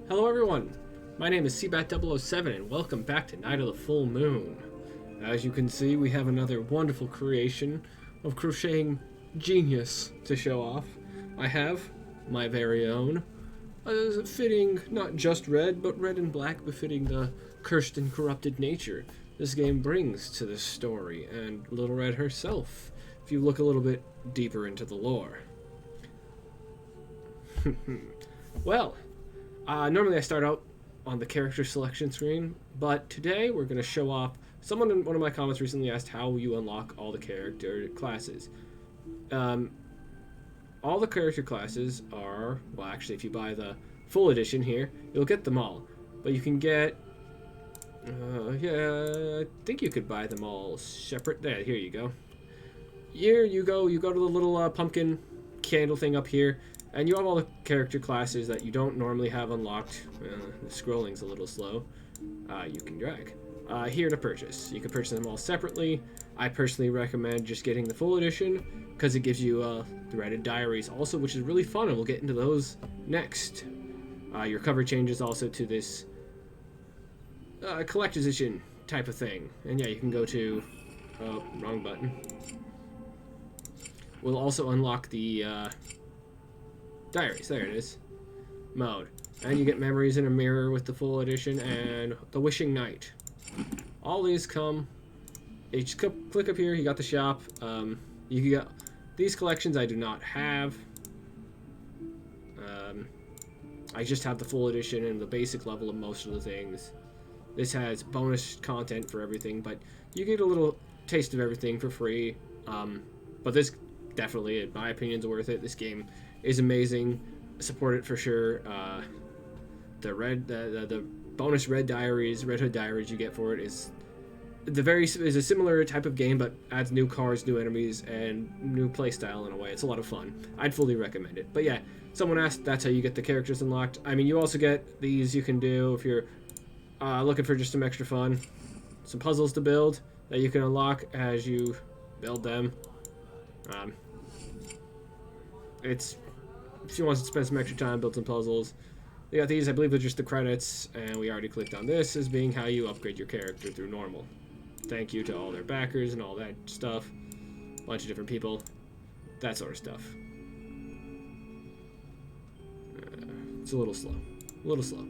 Hello everyone, my name is Cbat007 and welcome back to Night of the Full Moon. As you can see, we have another wonderful creation of crocheting genius to show off. I have my very own, fitting not just red, but red and black befitting the cursed and corrupted nature this game brings to this story, and Little Red herself, if you look a little bit deeper into the lore. Well, normally I start out on the character selection screen, but today we're going to show off. Someone in one of my comments recently asked how you unlock all the character classes. All the character classes are, well actually if you buy the full edition here, you'll get them all. But you can get, I think you could buy them all separate. There, here you go. Here you go to the little pumpkin candle thing up here. And you have all the character classes that you don't normally have unlocked. The scrolling's a little slow. You can drag. Here to purchase. You can purchase them all separately. I personally recommend just getting the full edition because it gives you threaded diaries also, which is really fun, and we'll get into those next. Your cover changes also to this collector's edition type of thing. And yeah, you can go to... Oh, wrong button. We'll also unlock the... diaries, there it is. Mode. And you get memories in a mirror with the full edition and the wishing night. All these come. You just click up here, you got the shop. You can get these collections I do not have. I just have the full edition and the basic level of most of the things. This has bonus content for everything, but you get a little taste of everything for free. But this definitely, in my opinion, is worth it. This game is amazing. Support it for sure. The bonus Red Hood diaries you get for it is a similar type of game, but adds new cars, new enemies, and new playstyle in a way. It's a lot of fun. I'd fully recommend it. But yeah, someone asked, that's how you get the characters unlocked. I mean, you also get these you can do if you're looking for just some extra fun. Some puzzles to build that you can unlock as you build them. If you want to spend some extra time, build some puzzles. You got these, I believe, are just the credits, and we already clicked on this as being how you upgrade your character through normal. Thank you to all their backers and all that stuff. Bunch of different people. That sort of stuff. It's a little slow.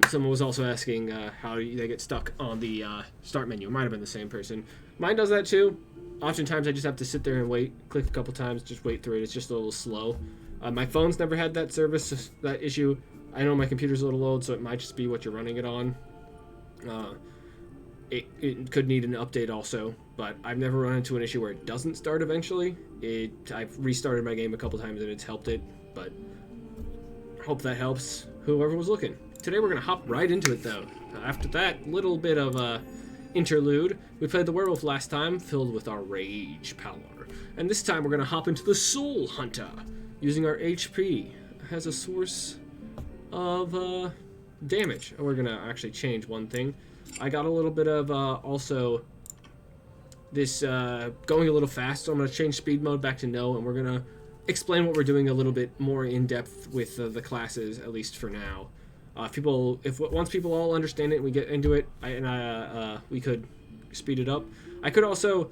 Someone was also asking how they get stuck on the start menu. It might have been the same person. Mine does that too. Oftentimes I just have to sit there and wait, click a couple times, just wait through it. It's just a little slow. My phone's never had that that issue. I know my computer's a little old, so it might just be what you're running it on. It could need an update also, but I've never run into an issue where it doesn't start eventually. I've restarted my game a couple times and it's helped it, but hope that helps whoever was looking. Today we're going to hop right into it though. After that little bit of interlude, we played the werewolf last time, filled with our rage power. And this time we're going to hop into the soul hunter, using our HP as a source of damage. And we're going to actually change one thing. I got a little bit of also this going a little fast, so I'm going to change speed mode back to no, and we're going to explain what we're doing a little bit more in depth with the classes, at least for now. Once people all understand it and we get into it, we could speed it up. I could also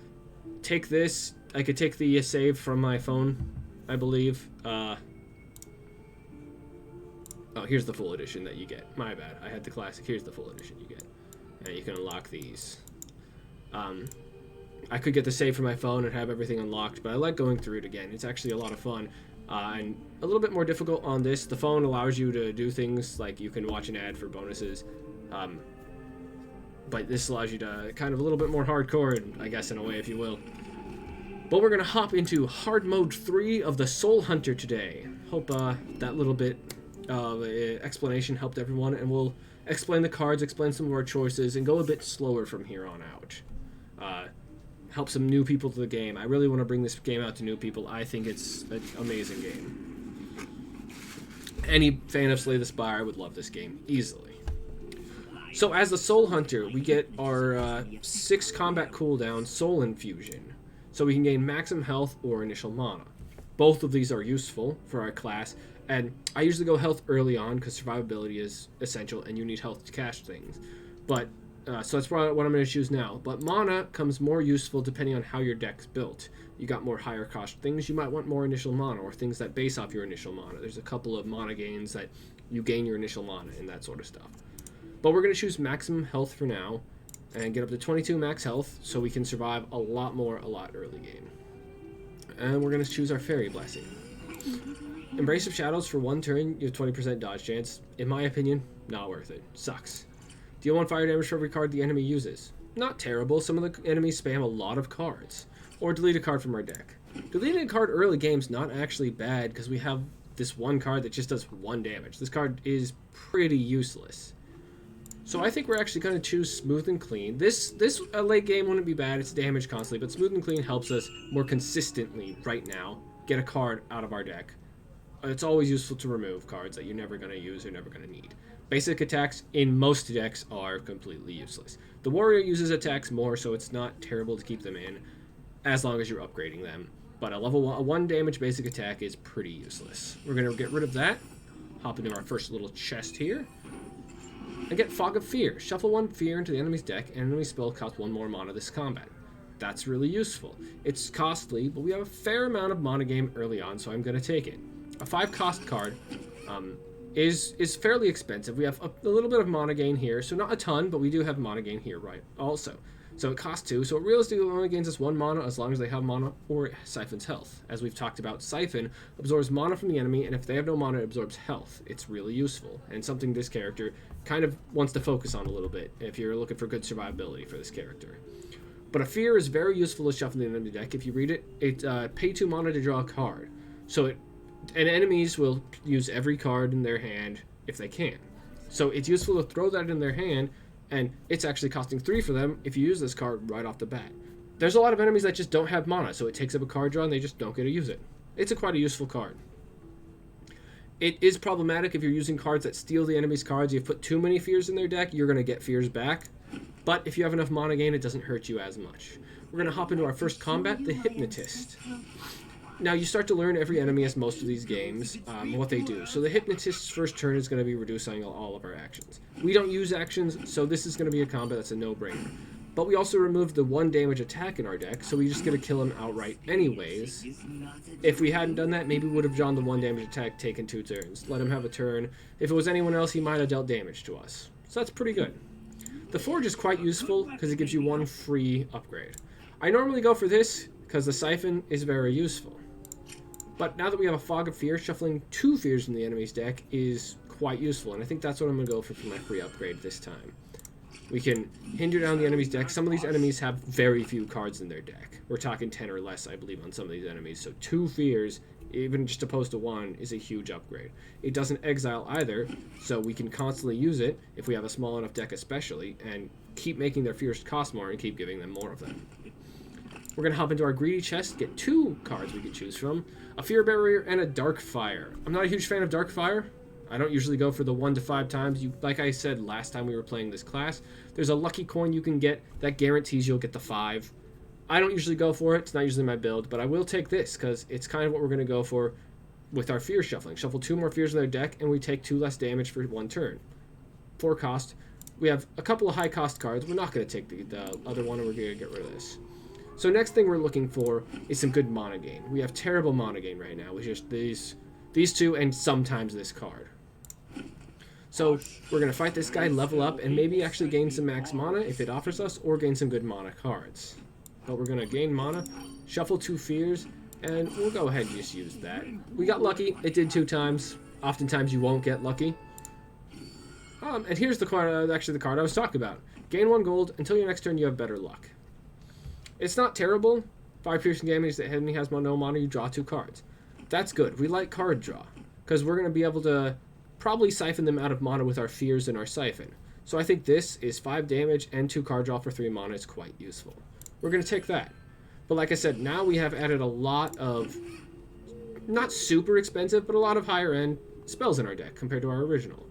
take this. I could take the save from my phone, I believe. Oh, here's the full edition that you get. My bad. I had the classic. Here's the full edition you get. And you can unlock these. I could get the save from my phone and have everything unlocked, but I like going through it again. It's actually a lot of fun. And a little bit more difficult on this. The phone allows you to do things like you can watch an ad for bonuses. But this allows you to kind of a little bit more hardcore, I guess, in a way, if you will. But we're going to hop into hard mode 3 of the Soul Hunter today. Hope that little bit of explanation helped everyone, and we'll explain the cards, explain some of our choices, and go a bit slower from here on out. Help some new people to the game. I really want to bring this game out to new people. I think it's an amazing game. Any fan of Slay the Spire would love this game, easily. So as the Soul Hunter, we get our 6 combat cooldown Soul Infusion. So we can gain maximum health or initial mana. Both of these are useful for our class, And I usually go health early on because survivability is essential and you need health to cash things. But so that's probably what I'm going to choose now. But mana comes more useful depending on how your deck's built. You got more higher cost things, you might want more initial mana, or things that base off your initial mana. There's a couple of mana gains that you gain your initial mana and that sort of stuff. But we're going to choose maximum health for now and get up to 22 max health so we can survive a lot more a lot early game. And we're going to choose our Fairy Blessing. Embrace of Shadows for 1 turn, you have 20% dodge chance. In my opinion, not worth it. Sucks. Deal 1 fire damage for every card the enemy uses. Not terrible, some of the enemies spam a lot of cards. Or delete a card from our deck. Deleting a card early game's not actually bad because we have this one card that just does 1 damage. This card is pretty useless. So I think we're actually going to choose Smooth and Clean. This late game wouldn't be bad, it's damage constantly, but Smooth and Clean helps us more consistently right now get a card out of our deck. It's always useful to remove cards that you're never going to use or never going to need. Basic attacks in most decks are completely useless. The Warrior uses attacks more, so it's not terrible to keep them in, as long as you're upgrading them. But a level 1 damage basic attack is pretty useless. We're going to get rid of that, hop into our first little chest here, and get Fog of Fear. Shuffle 1 Fear into the enemy's deck, and enemy spell costs 1 more mana this combat. That's really useful. It's costly, but we have a fair amount of mana gain early on, so I'm going to take it. A 5 cost card is fairly expensive. We have a little bit of mana gain here, so not a ton, but we do have mana gain here, right, also. So it costs 2, so it realistically only gains us 1 mana as long as they have mana or siphons health. As we've talked about, Siphon absorbs mana from the enemy, and if they have no mana, it absorbs health. It's really useful, and something this character kind of wants to focus on a little bit if you're looking for good survivability for this character. But a Fear is very useful to shuffle in the enemy deck. If you read it, it pay 2 mana to draw a card. So and enemies will use every card in their hand if they can. So it's useful to throw that in their hand, and it's actually costing 3 for them if you use this card right off the bat. There's a lot of enemies that just don't have mana, so it takes up a card draw and they just don't get to use it. It's quite a useful card. It is problematic if you're using cards that steal the enemy's cards. You've put too many Fears in their deck, you're going to get Fears back. But if you have enough mana gain, it doesn't hurt you as much. We're going to hop into our first combat, the Hypnotist. Now, you start to learn every enemy as most of these games, what they do. So the Hypnotist's first turn is going to be reducing all of our actions. We don't use actions, so this is going to be a combat that's a no-brainer. But we also removed the 1 damage attack in our deck, so we just get to kill him outright anyways. If we hadn't done that, maybe we would have drawn the 1 damage attack, taken 2 turns. Let him have a turn. If it was anyone else, he might have dealt damage to us. So that's pretty good. The Forge is quite useful because it gives you 1 free upgrade. I normally go for this because the Siphon is very useful. But now that we have a Fog of Fear, shuffling 2 Fears in the enemy's deck is quite useful, and I think that's what I'm going to go for my free upgrade this time. We can hinder down the enemy's deck. Some of these enemies have very few cards in their deck. We're talking 10 or less, I believe, on some of these enemies. So 2 Fears, even just opposed to 1, is a huge upgrade. It doesn't exile either, so we can constantly use it, if we have a small enough deck especially, and keep making their Fears cost more and keep giving them more of them. We're going to hop into our Greedy chest, get 2 cards we can choose from. A Fear Barrier and a Dark Fire. I'm not a huge fan of Dark Fire. I don't usually go for the 1 to 5 times. Like I said last time we were playing this class, there's a lucky coin you can get that guarantees you'll get the 5. I don't usually go for it. It's not usually my build, but I will take this because it's kind of what we're going to go for with our Fear shuffling. Shuffle 2 more Fears in their deck, and we take 2 less damage for 1 turn. 4 cost. We have a couple of high cost cards. We're not going to take the other one, and we're going to get rid of this. So next thing we're looking for is some good mana gain. We have terrible mana gain right now with just these 2 and sometimes this card. So we're going to fight this guy, level up, and maybe actually gain some max mana if it offers us, or gain some good mana cards. But we're going to gain mana, shuffle 2 Fears, and we'll go ahead and just use that. We got lucky. It did 2 times. Oftentimes you won't get lucky. And here's the card, actually the card I was talking about. Gain 1 gold. Until your next turn, you have better luck. It's not terrible. 5 piercing damage, the enemy has no mana, you draw 2 cards. That's good. We like card draw, because we're going to be able to probably siphon them out of mana with our Fears and our Siphon. So I think this is 5 damage and 2 card draw for 3 mana is quite useful. We're going to take that. But like I said, now we have added a lot of, not super expensive, but a lot of higher end spells in our deck compared to our original.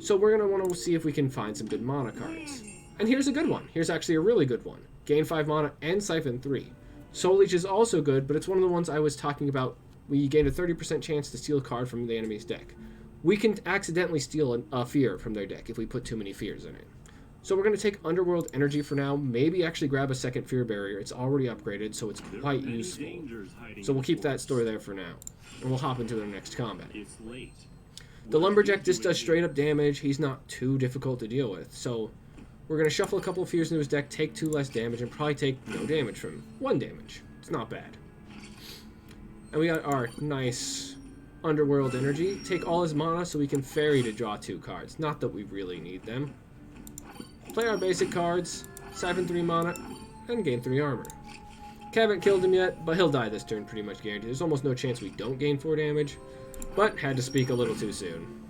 So we're going to want to see if we can find some good mana cards. And here's a good one. Here's actually a really good one. Gain 5 mana and Siphon 3. Soul Leech is also good, but it's one of the ones I was talking about we gain a 30% chance to steal a card from the enemy's deck. We can accidentally steal a fear from their deck if we put too many fears in it. So we're going to take Underworld Energy for now, maybe actually grab a second Fear Barrier. It's already upgraded, so it's quite useful. So we'll keep that store there for now, and we'll hop into the next combat. The Lumberjack just does straight up damage. He's not too difficult to deal with, so we're going to shuffle a couple of Fears into his deck, take 2 less damage, and probably take no damage from him. 1 damage. It's not bad. And we got our nice Underworld Energy. Take all his mana so we can Fairy to draw 2 cards. Not that we really need them. Play our basic cards, siphon 3 mana, and gain 3 armor. Haven't killed him yet, but he'll die this turn, pretty much guaranteed. There's almost no chance we don't gain 4 damage, but had to speak a little too soon.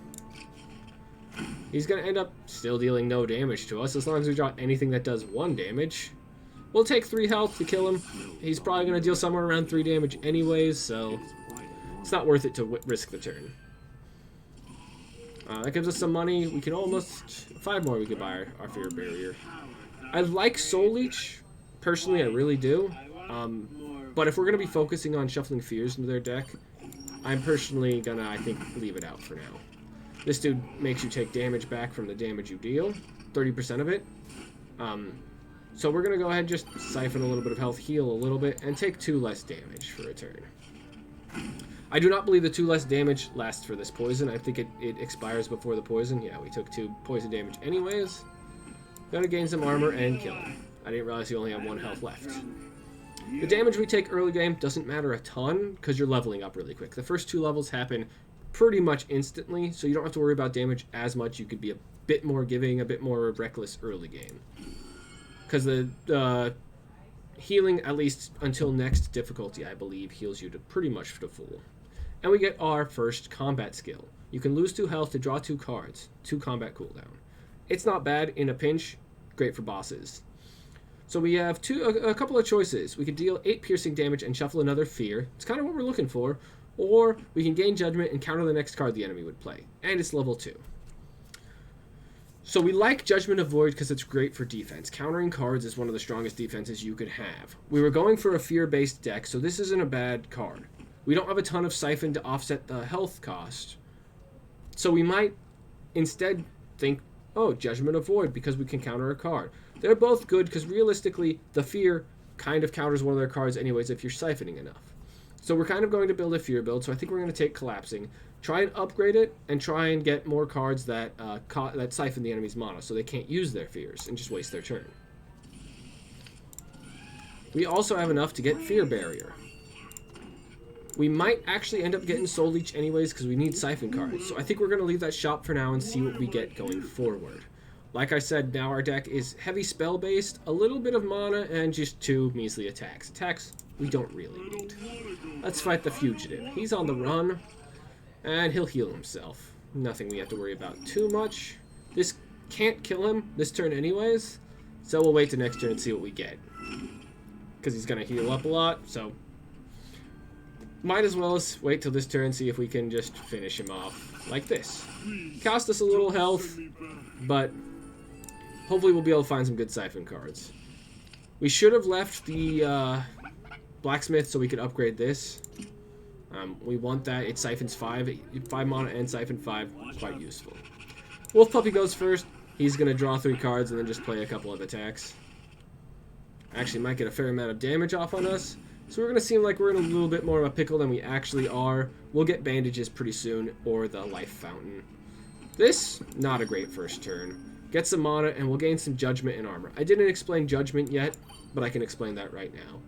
He's going to end up still dealing no damage to us, as long as we draw anything that does 1 damage. We'll take 3 health to kill him. He's probably going to deal somewhere around 3 damage anyways, so it's not worth it to risk the turn. That gives us some money. We can almost... 5 more we could buy our Fear Barrier. I like Soul Leech. Personally, I really do. But if we're going to be focusing on shuffling Fears into their deck, I'm personally going to, I think, leave it out for now. This dude makes you take damage back from the damage you deal. 30% of it. So we're going to go ahead and just siphon a little bit of health, heal a little bit, and take 2 less damage for a turn. I do not believe the 2 less damage lasts for this poison. I think it expires before the poison. Yeah, we took 2 poison damage anyways. Gonna gain some armor and kill him. I didn't realize he only had 1 health left. The damage we take early game doesn't matter a ton because you're leveling up really quick. The first 2 levels happen pretty much instantly, so you don't have to worry about damage as much. You could be a bit more giving, a bit more reckless early game. Because the healing, at least until next difficulty, I believe, heals you to pretty much to full. And we get our first combat skill. You can lose 2 health to draw 2 cards. 2 combat cooldown. It's not bad in a pinch. Great for bosses. So we have a couple of choices. We could deal 8 piercing damage and shuffle another Fear. It's kind of what we're looking for. Or we can gain Judgment and counter the next card the enemy would play. And it's level 2. So we like Judgment of Void because it's great for defense. Countering cards is one of the strongest defenses you could have. We were going for a Fear-based deck, so this isn't a bad card. We don't have a ton of Siphon to offset the health cost. So we might instead think, oh, Judgment of Void, because we can counter a card. They're both good because realistically, the Fear kind of counters one of their cards anyways if you're siphoning enough. So we're kind of going to build a Fear build, so I think we're going to take Collapsing, try and upgrade it, and try and get more cards that that siphon the enemy's mana so they can't use their Fears and just waste their turn. We also have enough to get Fear Barrier. We might actually end up getting Soul Leech anyways because we need Siphon cards. So I think we're going to leave that shop for now and see what we get going forward. Like I said, now our deck is heavy spell-based, a little bit of mana, and just 2 measly attacks. Attacks we don't really need. Let's fight the Fugitive. He's on the run, and he'll heal himself. Nothing we have to worry about too much. This can't kill him this turn anyways, so we'll wait till next turn and see what we get. Because he's going to heal up a lot, so... might as well wait till this turn and see if we can just finish him off like this. Cost us a little health, but hopefully we'll be able to find some good Siphon cards. We should have left the Blacksmith so we could upgrade this. We want that. It siphons 5 mana and siphon 5. Quite useful. Wolf Puppy goes first. He's going to draw 3 cards and then just play a couple of attacks. Actually might get a fair amount of damage off on us. So we're going to seem like we're in a little bit more of a pickle than we actually are. We'll get bandages pretty soon, or the life fountain. This, not a great first turn. Get some mana, and we'll gain some judgment and armor. I didn't explain judgment yet, but I can explain that right now.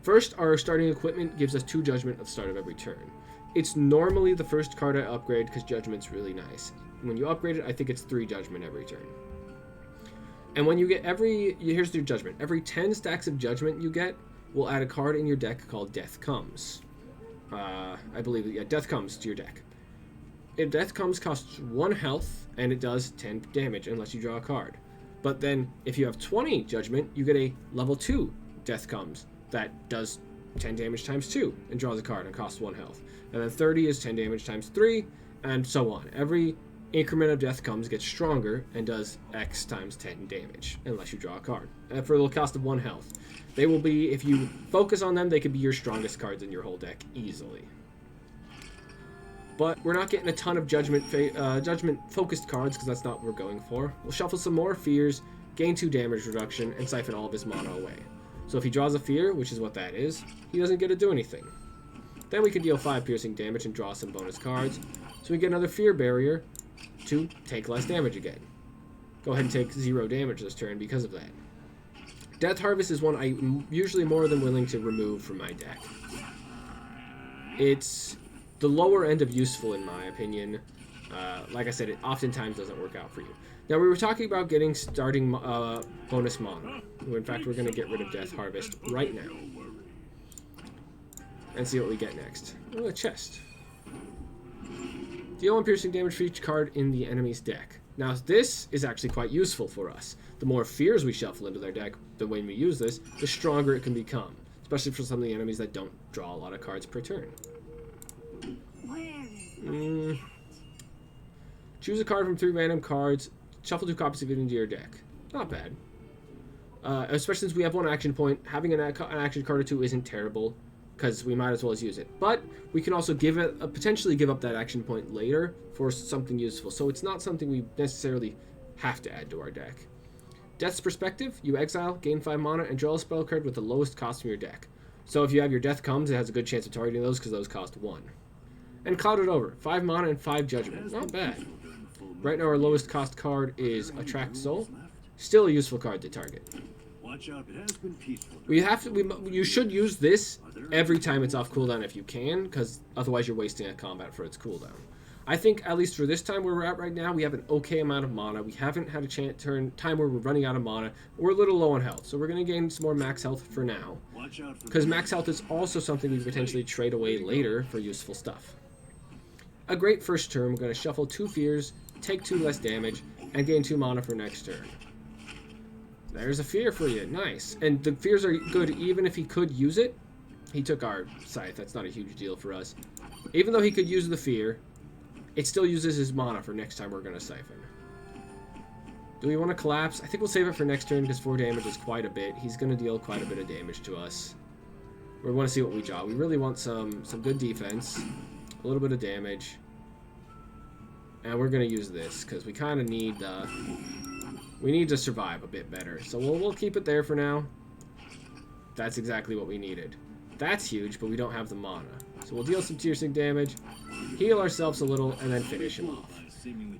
First, our starting equipment gives us 2 judgment at the start of every turn. It's normally the first card I upgrade because judgment's really nice. When you upgrade it, I think it's 3 judgment every turn. And when you get here's your judgment. Every 10 stacks of judgment you get, we'll add a card in your deck called Death Comes. I believe, yeah, Death Comes to your deck. If Death Comes costs 1 health, and it does 10 damage unless you draw a card. But then, if you have 20 Judgment, you get a level 2 Death Comes that does 10 damage times 2 and draws a card and costs 1 health. And then 30 is 10 damage times 3, and so on. Every increment of Death Comes gets stronger and does X times 10 damage, unless you draw a card. And for the cost of 1 health. They will be, if you focus on them, they could be your strongest cards in your whole deck, easily. But we're not getting a ton of judgment focused cards because that's not what we're going for. We'll shuffle some more fears, gain 2 damage reduction, and siphon all of his mana away. So if he draws a fear, which is what that is, he doesn't get to do anything. Then we can deal 5 piercing damage and draw some bonus cards. So we get another fear barrier to take less damage again. Go ahead and take 0 damage this turn because of that. Death Harvest is one I'm usually more than willing to remove from my deck. It's the lower end of useful in my opinion. Like I said, it oftentimes doesn't work out for you. Now we were talking about getting starting bonus mana. In fact, we're going to get rid of Death Harvest right now. And see what we get next. Oh, a chest. Deal 1 piercing damage for each card in the enemy's deck. Now this is actually quite useful for us. The more fears we shuffle into their deck, the way we use this, the stronger it can become. Especially for some of the enemies that don't draw a lot of cards per turn. Choose a card from 3 random cards. Shuffle 2 copies of it into your deck. Not bad. Especially since we have 1 action point. Having an action card or 2 isn't terrible, because we might as well as use it. But we can also potentially give up that action point later for something useful. So it's not something we necessarily have to add to our deck. Death's Perspective, you exile, gain 5 mana, and draw a spell card with the lowest cost from your deck. So if you have your Death Comes, it has a good chance of targeting those because those cost 1. And Clouded Over, 5 mana and 5 Judgment. Not bad. Right now our lowest cost card is Attract Soul. Still a useful card to target. You should use this every time it's off cooldown if you can, because otherwise you're wasting a combat for its cooldown. I think, at least for this time where we're at right now, we have an okay amount of mana. We haven't had a time where we're running out of mana. We're a little low on health, so we're going to gain some more max health for now. Because max health is also something we potentially trade away later for useful stuff. A great first turn, we're going to shuffle 2 fears, take 2 less damage, and gain 2 mana for next turn. There's a fear for you, nice. And the fears are good even if he could use it. He took our scythe, that's not a huge deal for us. Even though he could use the fear, it still uses his mana for next time we're going to siphon. Do we want to collapse? I think we'll save it for next turn because 4 damage is quite a bit. He's going to deal quite a bit of damage to us. We want to see what we draw. We really want some good defense, a little bit of damage. And we're going to use this because we kind of need to survive a bit better. So we'll keep it there for now. That's exactly what we needed. That's huge, but we don't have the mana. So we'll deal some piercing damage, heal ourselves a little, and then finish him off.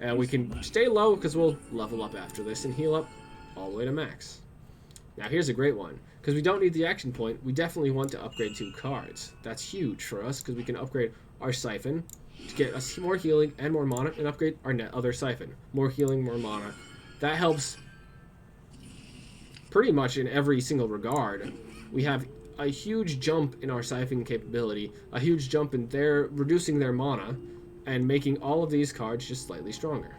And we can stay low because we'll level up after this and heal up all the way to max. Now here's a great one. Because we don't need the action point, we definitely want to upgrade 2 cards. That's huge for us because we can upgrade our Siphon to get us more healing and more mana, and upgrade our other Siphon. More healing, more mana. That helps pretty much in every single regard. We have a huge jump in our Siphon capability, a huge jump in reducing their mana, and making all of these cards just slightly stronger.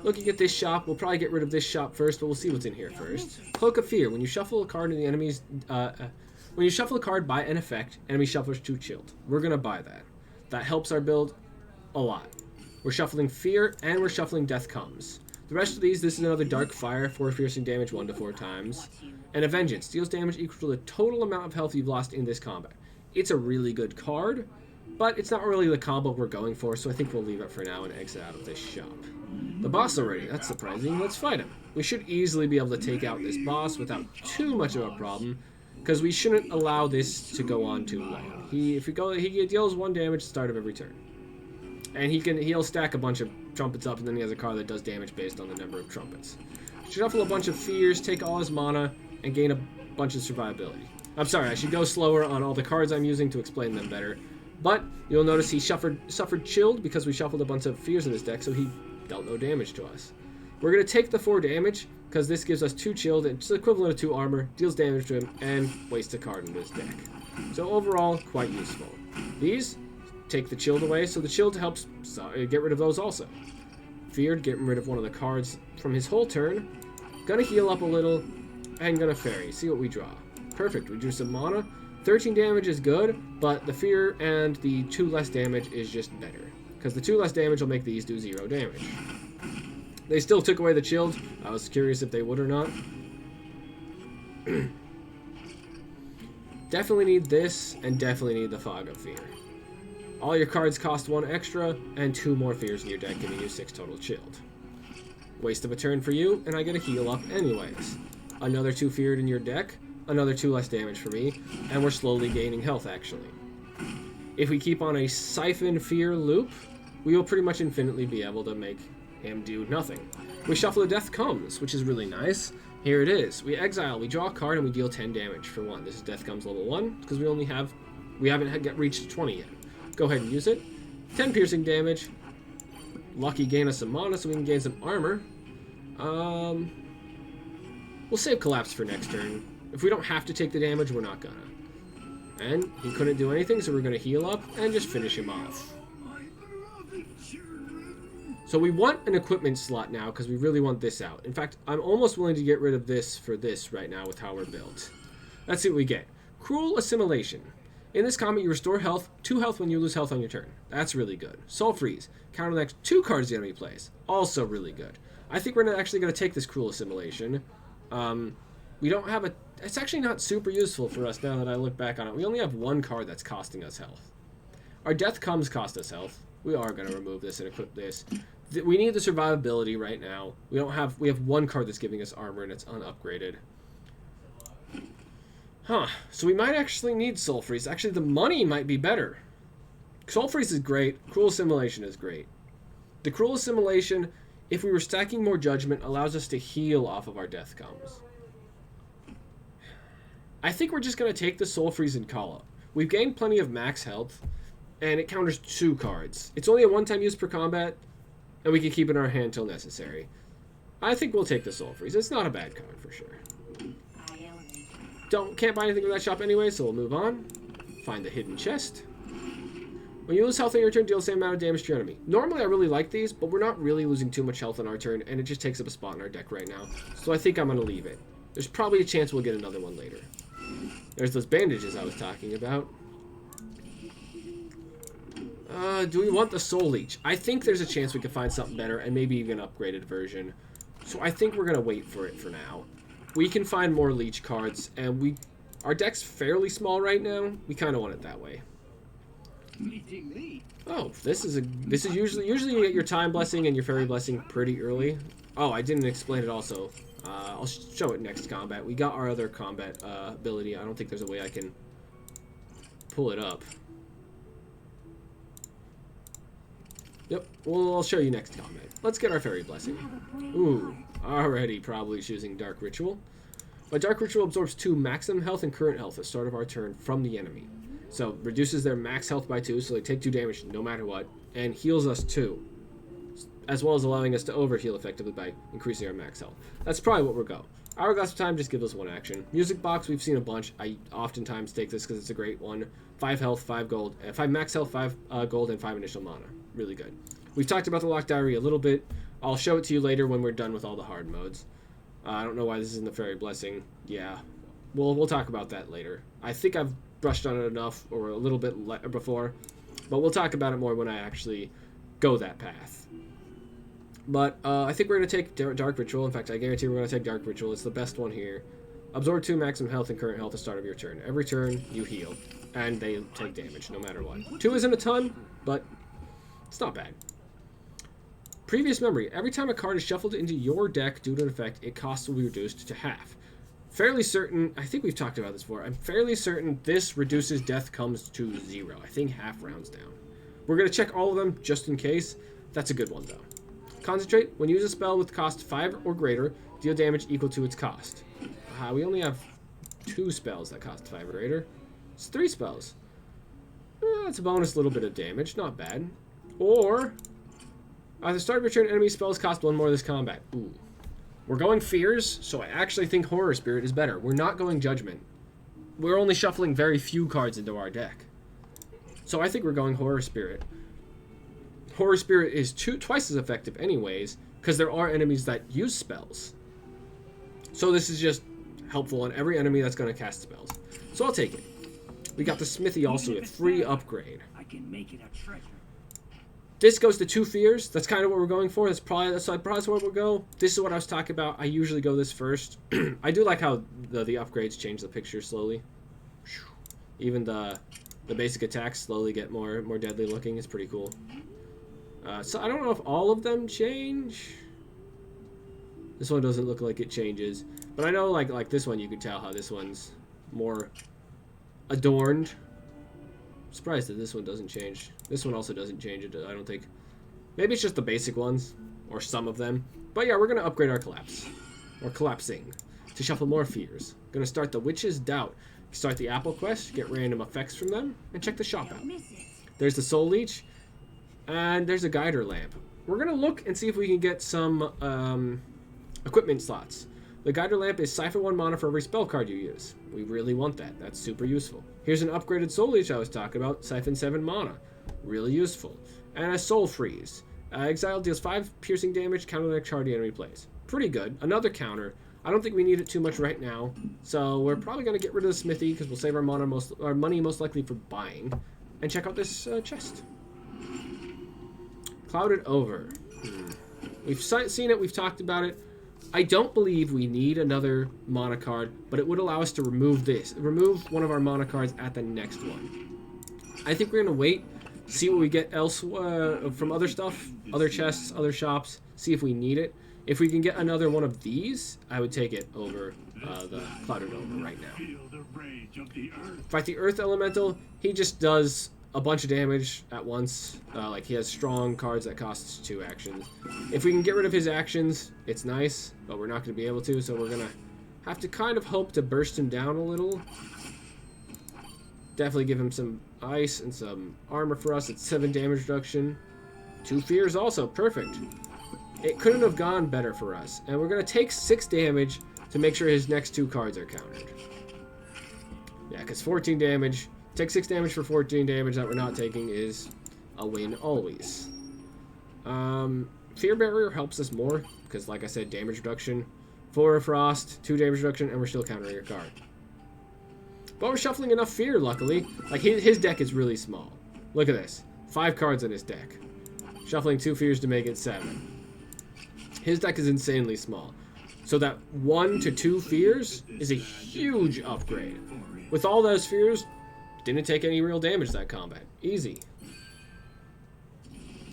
Looking at this shop, we'll probably get rid of this shop first, but we'll see what's in here first. Cloak of Fear. When you shuffle a card in the enemy's, when you shuffle a card by an effect, enemy shufflers 2 chilled. We're gonna buy that. That helps our build a lot. We're shuffling Fear and we're shuffling Death Comes. The rest of these, this is another Dark Fire, 4 piercing damage 1 to 4 times. And a Vengeance deals damage equal to the total amount of health you've lost in this combat. It's a really good card, but it's not really the combo we're going for, so I think we'll leave it for now and exit out of this shop. The boss already, that's surprising. Let's fight him. We should easily be able to take out this boss without too much of a problem, because we shouldn't allow this to go on too long. He deals 1 damage at the start of every turn. And he'll stack a bunch of trumpets up, and then he has a card that does damage based on the number of trumpets. Shuffle a bunch of fears, take all his mana, and gain a bunch of survivability. I'm sorry, I should go slower on all the cards I'm using to explain them better. But you'll notice he suffered chilled because we shuffled a bunch of fears in his deck, so he dealt no damage to us. We're going to take the 4 damage, because this gives us 2 chilled, and it's the equivalent of 2 armor, deals damage to him, and wastes a card in his deck. So overall, quite useful. These take the chilled away, so the chilled helps get rid of those also. Feared, getting rid of one of the cards from his whole turn. Gonna heal up a little, and gonna fairy. See what we draw. Perfect, we drew some mana. 13 damage is good, but the fear and the 2 less damage is just better. Because the 2 less damage will make these do 0 damage. They still took away the chilled. I was curious if they would or not. Definitely need this, and definitely need the Fog of Fear. All your cards cost 1 extra, and 2 more fears in your deck, giving you 6 total shield. Waste of a turn for you, and I get a heal up anyways. Another 2 feared in your deck, another 2 less damage for me, and we're slowly gaining health actually. If we keep on a siphon fear loop, we will pretty much infinitely be able to make him do nothing. We shuffle a Death Comes, which is really nice. Here it is. We exile, we draw a card, and we deal 10 damage for 1. This is Death Comes level 1, because we haven't reached 20 yet. Go ahead and use it. 10 piercing damage. Lucky gain us some mana so we can gain some armor. We'll save Collapse for next turn. If we don't have to take the damage, we're not gonna. And he couldn't do anything, so we're gonna heal up and just finish him off. So we want an equipment slot now because we really want this out. In fact, I'm almost willing to get rid of this for this right now with how we're built. Let's see what we get. Cruel Assimilation. In this combat, you restore health, 2 health when you lose health on your turn. That's really good. Soul Freeze. Counter the next 2 cards the enemy plays. Also really good. I think we're actually going to take this Cruel Assimilation. We don't have a... It's actually not super useful for us now that I look back on it. We only have 1 card that's costing us health. Our Death Comes cost us health. We are going to remove this and equip this. We need the survivability right now. We have 1 card that's giving us armor and it's unupgraded. Huh. So we might actually need Soul Freeze. Actually, the money might be better. Soul Freeze is great. Cruel Assimilation is great. The Cruel Assimilation, if we were stacking more Judgment, allows us to heal off of our Death Comes. I think we're just going to take the Soul Freeze and call it. We've gained plenty of max health, and it counters 2 cards. It's only a 1-time use per combat, and we can keep it in our hand till necessary. I think we'll take the Soul Freeze. It's not a bad card for sure. Can't buy anything in that shop anyway, so we'll move on. Find the hidden chest. When you lose health on your turn, deal the same amount of damage to your enemy. Normally I really like these, but we're not really losing too much health on our turn, and it just takes up a spot in our deck right now. So I think I'm going to leave it. There's probably a chance we'll get another one later. There's those bandages I was talking about. Do we want the Soul Leech? I think there's a chance we could find something better, and maybe even an upgraded version. So I think we're going to wait for it for now. We can find more Leech cards, and our deck's fairly small right now. We kind of want it that way. Oh, this is usually you get your Time Blessing and your Fairy Blessing pretty early. Oh, I didn't explain it also. I'll show it next combat. We got our other combat ability. I don't think there's a way I can pull it up. Yep, well, I'll show you next combat. Let's get our Fairy Blessing. Ooh, already probably choosing Dark Ritual. But Dark Ritual absorbs 2 maximum health and current health at the start of our turn from the enemy. So, reduces their max health by 2, so they take 2 damage no matter what, and heals us 2. As well as allowing us to overheal effectively by increasing our max health. That's probably what we'll go. Hourglass of Time just gives us 1 action. Music Box, we've seen a bunch. I oftentimes take this because it's a great one. 5 health, 5 gold, 5 max health, 5 gold, and 5 initial mana. Really good. We've talked about the Locked Diary a little bit. I'll show it to you later when we're done with all the hard modes. I don't know why this isn't the Fairy Blessing. Yeah, we'll talk about that later. I think I've brushed on it enough, or a little bit before, but we'll talk about it more when I actually go that path. But I think we're going to take Dark Ritual. In fact, I guarantee we're going to take Dark Ritual. It's the best one here. Absorb 2 maximum health and current health at the start of your turn. Every turn, you heal, and they take damage no matter what. 2 isn't a ton, but it's not bad. Previous memory. Every time a card is shuffled into your deck due to an effect, its cost will be reduced to half. Fairly certain, I think we've talked about this before, I'm fairly certain this reduces Death Comes to 0. I think half rounds down. We're going to check all of them just in case. That's a good one, though. Concentrate. When you use a spell with cost 5 or greater, deal damage equal to its cost. We only have 2 spells that cost 5 or greater. It's 3 spells. That's a bonus little bit of damage. Not bad. Or... at the start of your turn, enemy spells cost 1 more this combat. Ooh. We're going Fears, so I actually think Horror Spirit is better. We're not going Judgment. We're only shuffling very few cards into our deck. So I think we're going Horror Spirit. Horror Spirit is twice as effective anyways, because there are enemies that use spells. So this is just helpful on every enemy that's going to cast spells. So I'll take it. We got the Smithy also, a free upgrade. I can make it a treasure. This goes to 2 fears. That's kind of what we're going for. That's probably where we'll go. This is what I was talking about. I usually go this first. I do like how the upgrades change the picture slowly. Even the The basic attacks slowly get more deadly looking. It's pretty cool. So I don't know if all of them change. This one doesn't look like it changes, but I know like this one, you can tell how this one's more adorned. I'm surprised that this one doesn't change. This one also doesn't change it, I don't think. Maybe it's just the basic ones, or some of them. But yeah, we're gonna upgrade our collapse, or collapsing, to shuffle more fears. Gonna start the Witch's Doubt. Start the Apple Quest, get random effects from them, and check the shop out. There's the Soul Leech, and there's a Guider Lamp. We're gonna look and see if we can get some equipment slots. The Guider Lamp is siphon 1 mana for every spell card you use. We really want that. That's super useful. Here's an upgraded Soul Leech I was talking about. Siphon 7 mana. Really useful. And a Soul Freeze. Exile deals 5 piercing damage, counter the next card the enemy plays. Pretty good. Another counter. I don't think we need it too much right now, so we're probably going to get rid of the Smithy because we'll save our money most likely for buying. And check out this chest. Clouded Over. We've seen it, we've talked about it. I don't believe we need another mana card, but it would allow us to remove one of our mana cards at the next one. I think we're going to wait, see what we get else from other stuff, other chests, other shops, see if we need it. If we can get another one of these, I would take it over the Clouded Over right now. Fight the Earth Elemental. He just does a bunch of damage at once. Like he has strong cards that costs 2 actions. If we can get rid of his actions, it's nice, but we're not going to be able to, so we're going to have to kind of hope to burst him down a little. Definitely give him some ice and some armor for us. It's 7 damage reduction. 2 fears also. Perfect. It couldn't have gone better for us. And we're going to take 6 damage to make sure his next 2 cards are countered. Yeah, because 14 damage. Take 6 damage for 14 damage that we're not taking is a win always. Fear Barrier helps us more because, like I said, damage reduction. 4 Frost, 2 damage reduction, and we're still countering your card. But we're shuffling enough fear, luckily. Like, his deck is really small. Look at this. 5 cards in his deck. Shuffling 2 fears to make it 7. His deck is insanely small. So that 1 to 2 fears is a huge upgrade. With all those fears, didn't take any real damage that combat. Easy.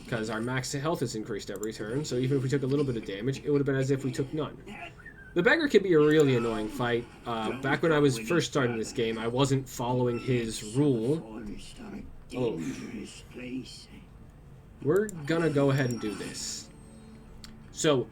Because our max health is increased every turn, so even if we took a little bit of damage, it would have been as if we took none. The Beggar can be a really annoying fight. Back when I was first starting this game, I wasn't following his rule. Oh. We're gonna go ahead and do this. So,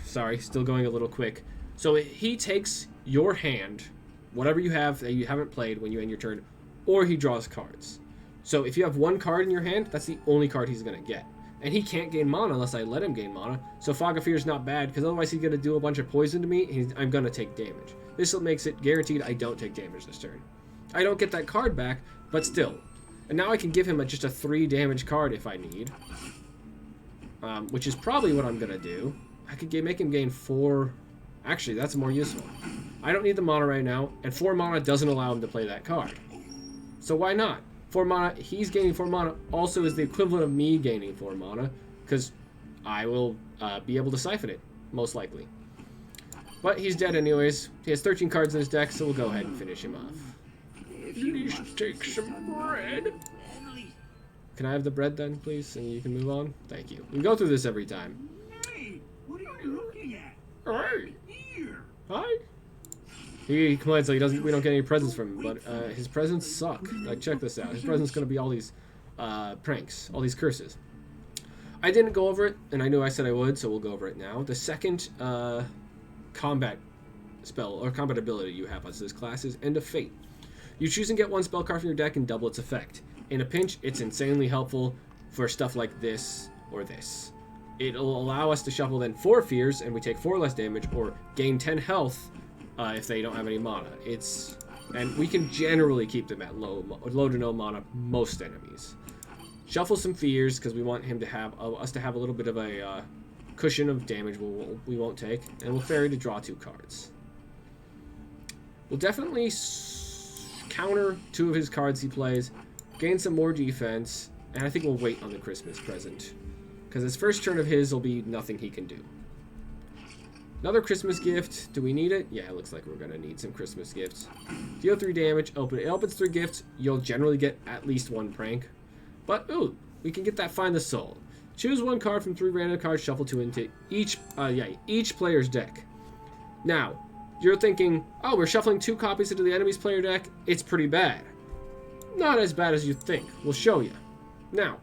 sorry, still going a little quick. So he takes your hand, whatever you have that you haven't played when you end your turn, or he draws cards. So if you have 1 card in your hand, that's the only card he's going to get. And he can't gain mana unless I let him gain mana. So Fog of Fear is not bad, because otherwise he's going to do a bunch of poison to me, and I'm going to take damage. This makes it guaranteed I don't take damage this turn. I don't get that card back, but still. And now I can give him just a 3 damage card if I need. Which is probably what I'm going to do. I could make him gain 4... Actually, that's more useful. I don't need the mana right now, and 4 mana doesn't allow him to play that card. So why not? 4 mana, he's gaining 4 mana, also is the equivalent of me gaining 4 mana, because I will be able to siphon it, most likely. But he's dead anyways. He has 13 cards in his deck, so we'll go ahead and finish him off. Please take some bread. Can I have the bread then, please, and you can move on? Thank you. We go through this every time. Hey, what are you looking at? Alright. Here. Hi. He complains like we don't get any presents from him, but his presents suck. Like, check this out. His present's gonna be all these pranks, all these curses. I didn't go over it, and I knew I said I would, so we'll go over it now. The second combat spell or combat ability you have as this class is End of Fate. You choose and get 1 spell card from your deck and double its effect. In a pinch, it's insanely helpful for stuff like this or this. It'll allow us to shuffle then 4 fears, and we take 4 less damage, or gain 10 health if they don't have any mana. And we can generally keep them at low to no mana most enemies. Shuffle some fears because we want him to have us to have a little bit of a cushion of damage we won't take, and we'll fairy to draw 2 cards. We'll definitely counter 2 of his cards he plays, gain some more defense, and I think we'll wait on the Christmas present. Because his first turn of his will be nothing he can do. Another Christmas gift. Do we need it? Yeah, it looks like we're going to need some Christmas gifts. Deal 3 damage. Open it. It opens 3 gifts. You'll generally get at least 1 prank. But, ooh, we can get that Find the Soul. Choose 1 card from 3 random cards. Shuffle 2 into each player's deck. Now, you're thinking, oh, we're shuffling 2 copies into the enemy's player deck. It's pretty bad. Not as bad as you think. We'll show you. Now,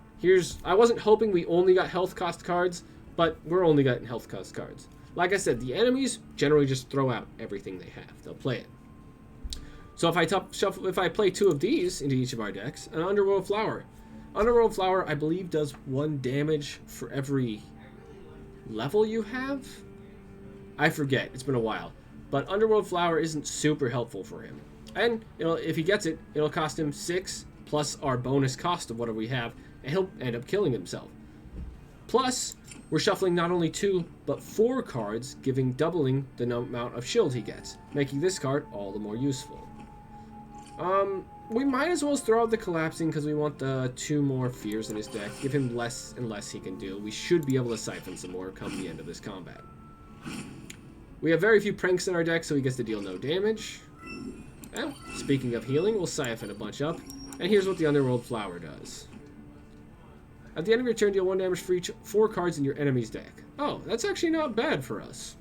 I wasn't hoping we only got health cost cards, but we're only getting health cost cards. Like I said, the enemies generally just throw out everything they have. They'll play it. So if I play 2 of these into each of our decks, an Underworld Flower. Underworld Flower, I believe, does 1 damage for every level you have? I forget. It's been a while. But Underworld Flower isn't super helpful for him. And if he gets it, it'll cost him 6 plus our bonus cost of whatever we have, and he'll end up killing himself. Plus, we're shuffling not only 2, but 4 cards, doubling the amount of shield he gets, making this card all the more useful. We might as well throw out the Collapsing because we want the 2 more Fears in his deck. Give him less and less he can do. We should be able to siphon some more come the end of this combat. We have very few pranks in our deck, so he gets to deal no damage. Well, speaking of healing, we'll siphon a bunch up. And here's what the Underworld Flower does. At the end of your turn, deal 1 damage for each 4 cards in your enemy's deck. Oh, that's actually not bad for us.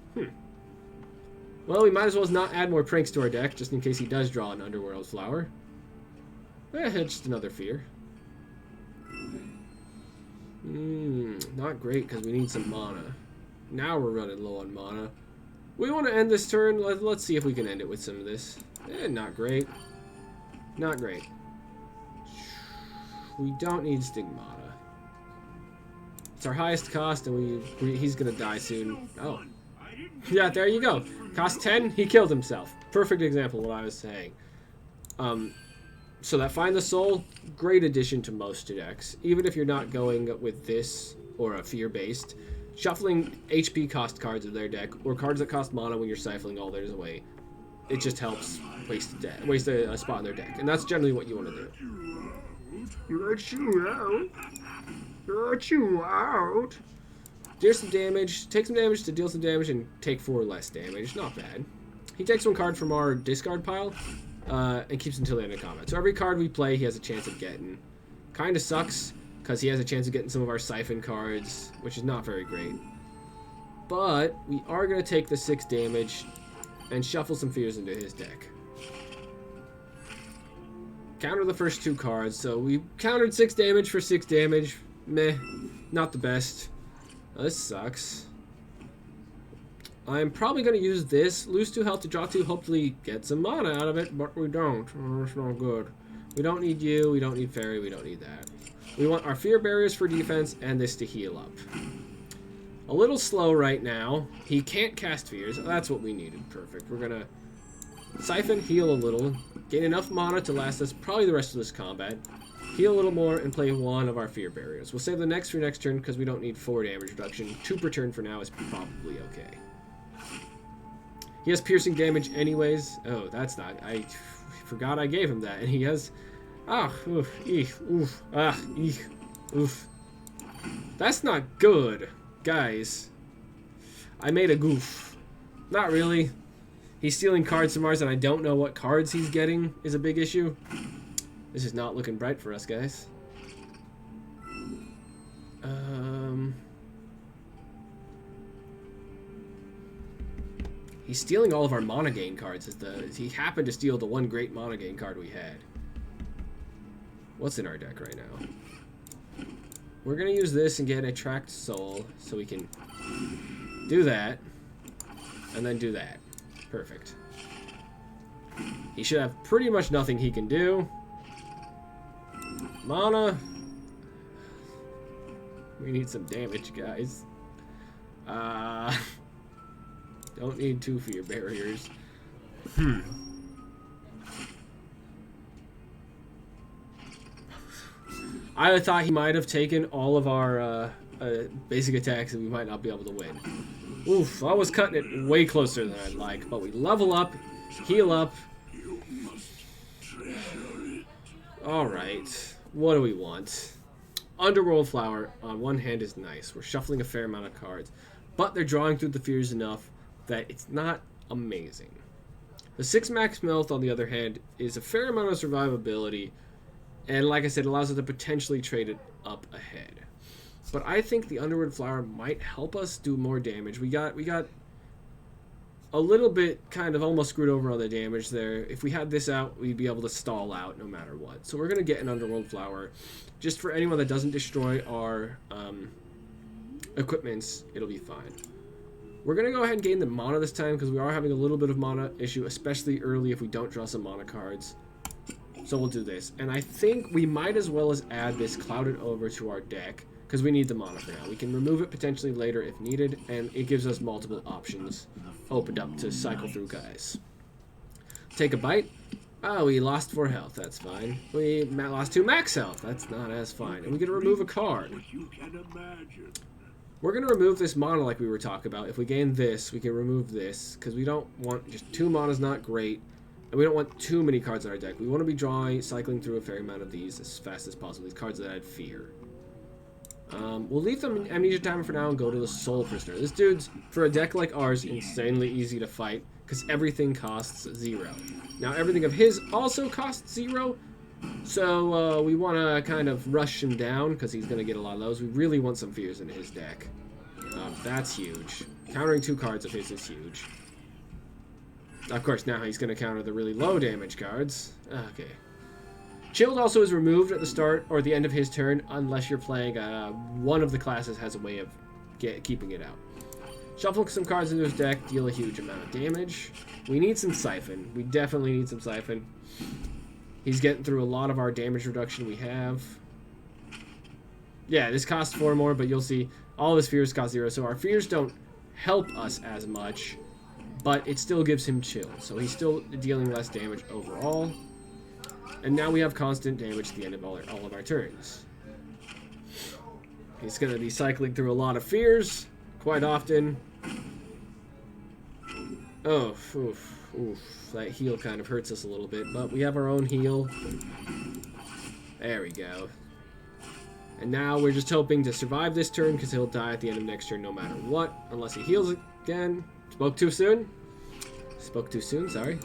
Well, we might as well not add more pranks to our deck, just in case he does draw an Underworld Flower. Just another Fear. Not great, because we need some mana. Now we're running low on mana. We want to end this turn. Let's see if we can end it with some of this. Not great. Not great. We don't need Stigmata. It's our highest cost, and he's gonna die soon. Oh, yeah, there you go. Cost 10, he killed himself. Perfect example of what I was saying. So that Find the Soul, great addition to most decks. Even if you're not going with this or a fear-based, shuffling HP cost cards of their deck or cards that cost mana when you're siphoning all theirs away, it just helps waste a spot in their deck, and that's generally what you want to do. Let you out. Let you out. Deal some damage, take some damage to deal some damage, and take 4 less damage. Not bad. He takes 1 card from our discard pile and keeps it until the end of combat. So every card we play, he has a chance of getting. Kind of sucks because he has a chance of getting some of our siphon cards, which is not very great. But we are going to take the 6 damage and shuffle some fears into his deck. Counter the first 2 cards, so we countered 6 damage for 6 damage. Meh, not the best. This sucks. I'm probably going to use this. Lose 2 health to draw 2, hopefully get some mana out of it, but we don't. Oh, that's not good. We don't need you, we don't need Fairy, we don't need that. We want our Fear Barriers for defense and this to heal up. A little slow right now. He can't cast Fears. That's what we needed. Perfect. We're going to siphon, heal a little, gain enough mana to last us probably the rest of this combat, heal a little more, and play 1 of our Fear Barriers. We'll save the next for next turn because we don't need 4 damage reduction. 2 per turn for now is probably okay. He has piercing damage anyways. Oh, that's not... I forgot I gave him that. And he has... Ah, oof, eek, oof, ah, eek, oof. That's not good, guys. I made a goof. Not really. He's stealing cards from ours, and I don't know what cards he's getting is a big issue. This is not looking bright for us, guys. He's stealing all of our mana gain cards. He happened to steal the 1 great mana gain card we had. What's in our deck right now? We're going to use this and get a Attract Soul so we can do that and then do that. Perfect. He should have pretty much nothing he can do. Mana. We need some damage, guys. Don't need 2 Fear Barriers. I thought he might have taken all of our basic attacks and we might not be able to win. Oof, I was cutting it way closer than I'd like, but we level up, heal up. Alright, what do we want? Underworld Flower on one hand is nice. We're shuffling a fair amount of cards, but they're drawing through the fears enough that it's not amazing. The 6 max health, on the other hand, is a fair amount of survivability, and like I said, allows us to potentially trade it up ahead. But I think the Underwood Flower might help us do more damage. We got a little bit kind of almost screwed over on the damage there. If we had this out, we'd be able to stall out no matter what. So we're going to get an Underworld Flower. Just for anyone that doesn't destroy our equipments, it'll be fine. We're going to go ahead and gain the mana this time because we are having a little bit of mana issue, especially early if we don't draw some mana cards. So we'll do this. And I think we might as well as add this Clouded Over to our deck because we need the mana for now. We can remove it potentially later if needed, and it gives us multiple options opened up to cycle through guys. Take a bite. Oh, we lost 4 health. That's fine. We lost 2 max health. That's not as fine. And we get to remove a card. We're going to remove this mana like we were talking about. If we gain this, we can remove this because we don't want just 2 mana is not great. And we don't want too many cards in our deck. We want to be cycling through a fair amount of these as fast as possible. These cards that add fear. We'll leave them in Amnesia Timer for now and go to the Soul Prisoner. This dude's, for a deck like ours, insanely easy to fight because everything costs 0. Now, everything of his also costs 0, so we want to kind of rush him down because he's going to get a lot of those. We really want some fears in his deck. That's huge. Countering 2 cards of his is huge. Of course, now he's going to counter the really low damage cards. Okay. Chilled also is removed at the start or the end of his turn unless you're playing one of the classes has a way of keeping it out. Shuffle some cards into his deck, deal a huge amount of damage. We need some Siphon. We definitely need some Siphon. He's getting through a lot of our damage reduction we have. Yeah, this costs 4 more, but you'll see all of his fears cost 0, so our fears don't help us as much, but it still gives him chill, so he's still dealing less damage overall. And now we have constant damage at the end of all of our turns. He's going to be cycling through a lot of fears quite often. Oh, oof. That heal kind of hurts us a little bit, but we have our own heal. There we go. And now we're just hoping to survive this turn because he'll die at the end of next turn no matter what, unless he heals again. Spoke too soon? Spoke too soon, sorry.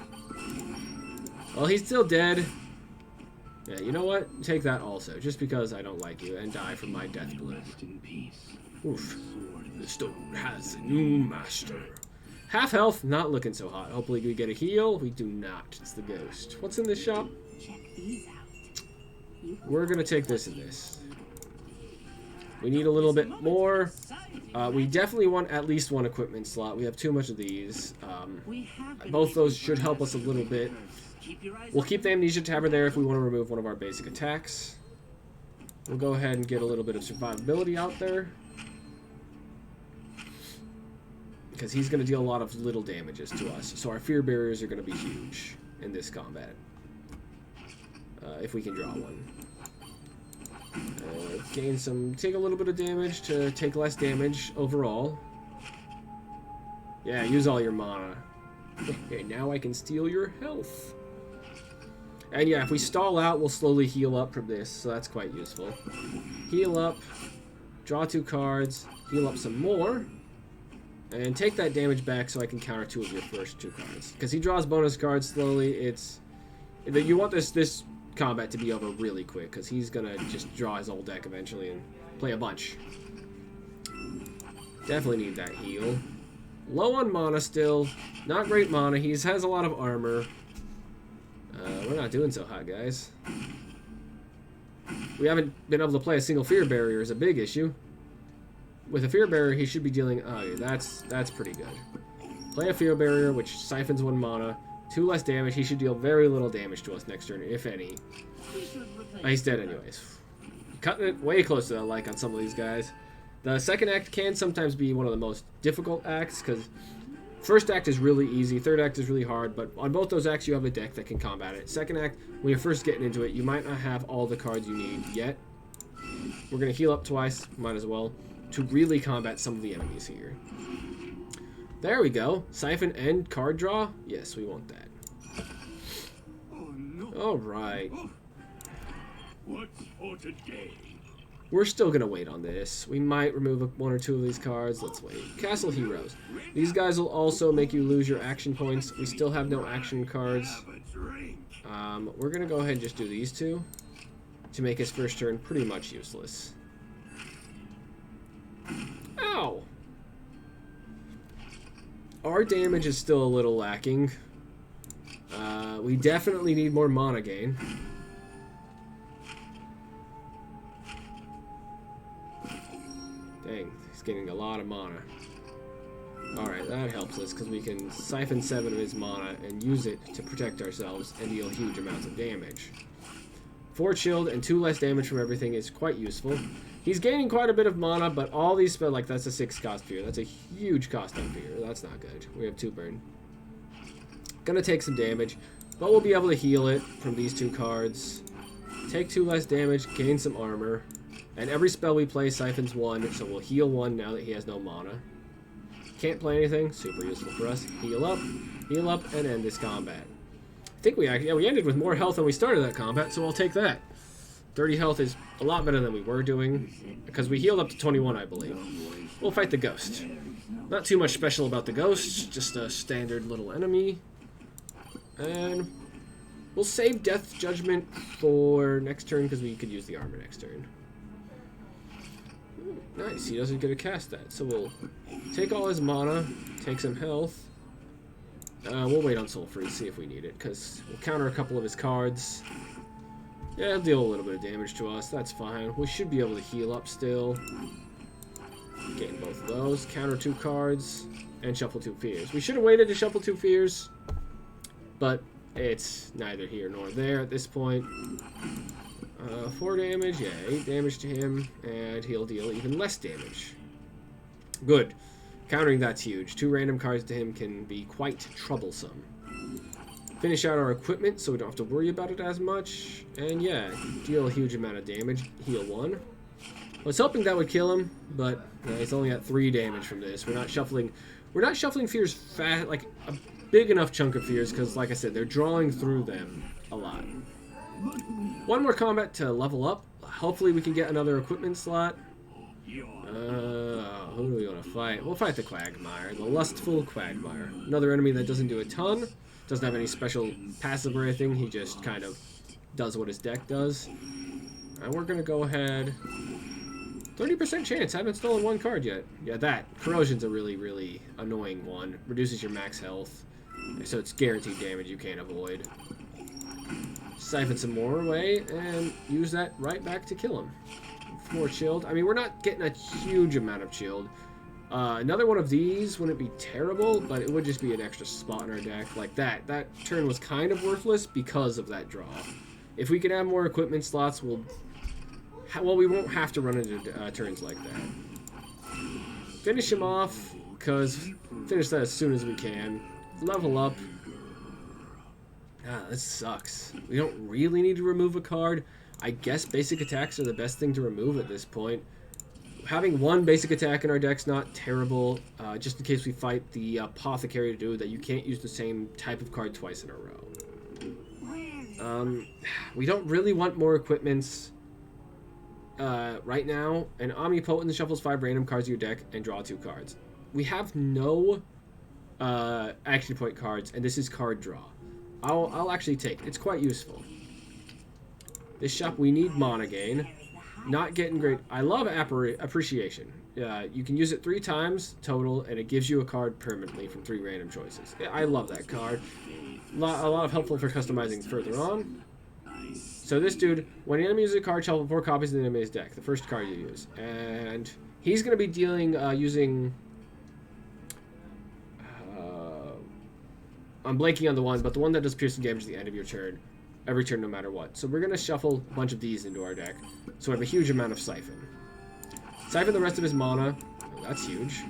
Well, he's still dead. Yeah, you know what? Take that also, just because I don't like you, and die from my death blow. Oof. The stone has a new master. Half health, not looking so hot. Hopefully we get a heal. We do not. It's the ghost. What's in this shop? Check these out. We're going to take this and this. We need a little bit more. We definitely want at least 1 equipment slot. We have too much of these. Both those should help us a little bit. We'll keep the Amnesia Tavern there if we want to remove one of our basic attacks. We'll go ahead and get a little bit of survivability out there. Because he's going to deal a lot of little damages to us. So our fear barriers are going to be huge in this combat. If we can draw one. Take a little bit of damage to take less damage overall. Yeah, use all your mana. Okay, now I can steal your health. And yeah, if we stall out, we'll slowly heal up from this, so that's quite useful. Heal up, draw 2 cards, heal up some more, and take that damage back so I can counter 2 of your first 2 cards. Because he draws bonus cards slowly, you want this combat to be over really quick, because he's going to just draw his whole deck eventually and play a bunch. Definitely need that heal. Low on mana still, not great mana, he has a lot of armor. We're not doing so hot, guys. We haven't been able to play a single fear barrier is a big issue. With a fear barrier, he should be dealing... Oh, yeah, that's pretty good. Play a fear barrier, which siphons 1 mana. 2 less damage. He should deal very little damage to us next turn, if any. Oh, he's dead anyways. Cutting it way close to that like on some of these guys. The second act can sometimes be one of the most difficult acts, because... First act is really easy, third act is really hard, but on both those acts you have a deck that can combat it. Second act, when you're first getting into it, you might not have all the cards you need yet. We're going to heal up twice, might as well, to really combat some of the enemies here. There we go. Siphon and card draw? Yes, we want that. Oh, no. Alright. What's for today? We're still going to wait on this. We might remove one or two of these cards. Let's wait. Castle Heroes. These guys will also make you lose your action points. We still have no action cards. We're going to go ahead and just do these two to make his first turn pretty much useless. Ow! Our damage is still a little lacking. We definitely need more mana gain. Dang, he's getting a lot of mana. Alright, that helps us because we can siphon 7 of his mana and use it to protect ourselves and deal huge amounts of damage. 4 chilled and 2 less damage from everything is quite useful. He's gaining quite a bit of mana, but all these spell, like, that's a 6 cost fear. That's a huge cost on fear. That's not good. We have 2 burn. Gonna take some damage, but we'll be able to heal it from these 2 cards. Take 2 less damage, gain some armor. And every spell we play siphons 1, so we'll heal 1 now that he has no mana. Can't play anything, super useful for us. Heal up, and end this combat. I think we ended with more health than we started that combat, so I'll take that. 30 health is a lot better than we were doing, because we healed up to 21, I believe. We'll fight the ghost. Not too much special about the ghost, just a standard little enemy. And we'll save Death Judgment for next turn, because we could use the armor next turn. Nice, he doesn't get to cast that, so we'll take all his mana, take some health. We'll wait on Soul Freeze, see if we need it, because we'll counter a couple of his cards. Yeah, it'll deal a little bit of damage to us, that's fine. We should be able to heal up still. Gain both of those, counter 2 cards, and shuffle 2 Fears. We should have waited to shuffle 2 Fears, but it's neither here nor there at this point. 4 damage, yeah, 8 damage to him, and he'll deal even less damage. Good. Countering that's huge. 2 random cards to him can be quite troublesome. Finish out our equipment so we don't have to worry about it as much. And yeah, deal a huge amount of damage. Heal 1. I was hoping that would kill him, but he's only at 3 damage from this. We're not shuffling fears fast, like a big enough chunk of fears, because like I said, they're drawing through them a lot. 1 more combat to level up. Hopefully we can get another equipment slot. Who do we want to fight? We'll fight the Quagmire, the Lustful Quagmire. Another enemy that doesn't do a ton, doesn't have any special passive or anything, he just kind of does what his deck does. And we're going to go ahead. 30% chance, haven't stolen 1 card yet. Yeah, that. Corrosion's a really, really annoying one. Reduces your max health, so it's guaranteed damage you can't avoid. Siphon some more away, and use that right back to kill him. 4 chilled. I mean, we're not getting a huge amount of chilled. Another one of these wouldn't be terrible, but it would just be an extra spot in our deck. Like that. That turn was kind of worthless because of that draw. If we could have more equipment slots, we won't have to run into turns like that. Finish him off, because finish that as soon as we can. Level up. Ah, this sucks. We don't really need to remove a card. I guess basic attacks are the best thing to remove at this point. Having 1 basic attack in our deck's not terrible, just in case we fight the Apothecary dude that you can't use the same type of card twice in a row. We don't really want more equipments right now. And Omnipotent shuffles 5 random cards to your deck and draw 2 cards. We have no action point cards, and this is card draw. I'll actually take it. It's quite useful. This shop, we need mana gain. Not getting great. I love appreciation. You can use it 3 times total, and it gives you a card permanently from 3 random choices. I love that card. A lot of helpful for customizing further on. So this dude, when the enemy uses a card, shuffle 4 copies of the enemy's deck. The first card you use. And he's going to be dealing, using... I'm blanking on the one, but the one that does piercing damage at the end of your turn. Every turn, no matter what. So we're going to shuffle a bunch of these into our deck. So we have a huge amount of Siphon. Siphon the rest of his mana. Oh, that's huge.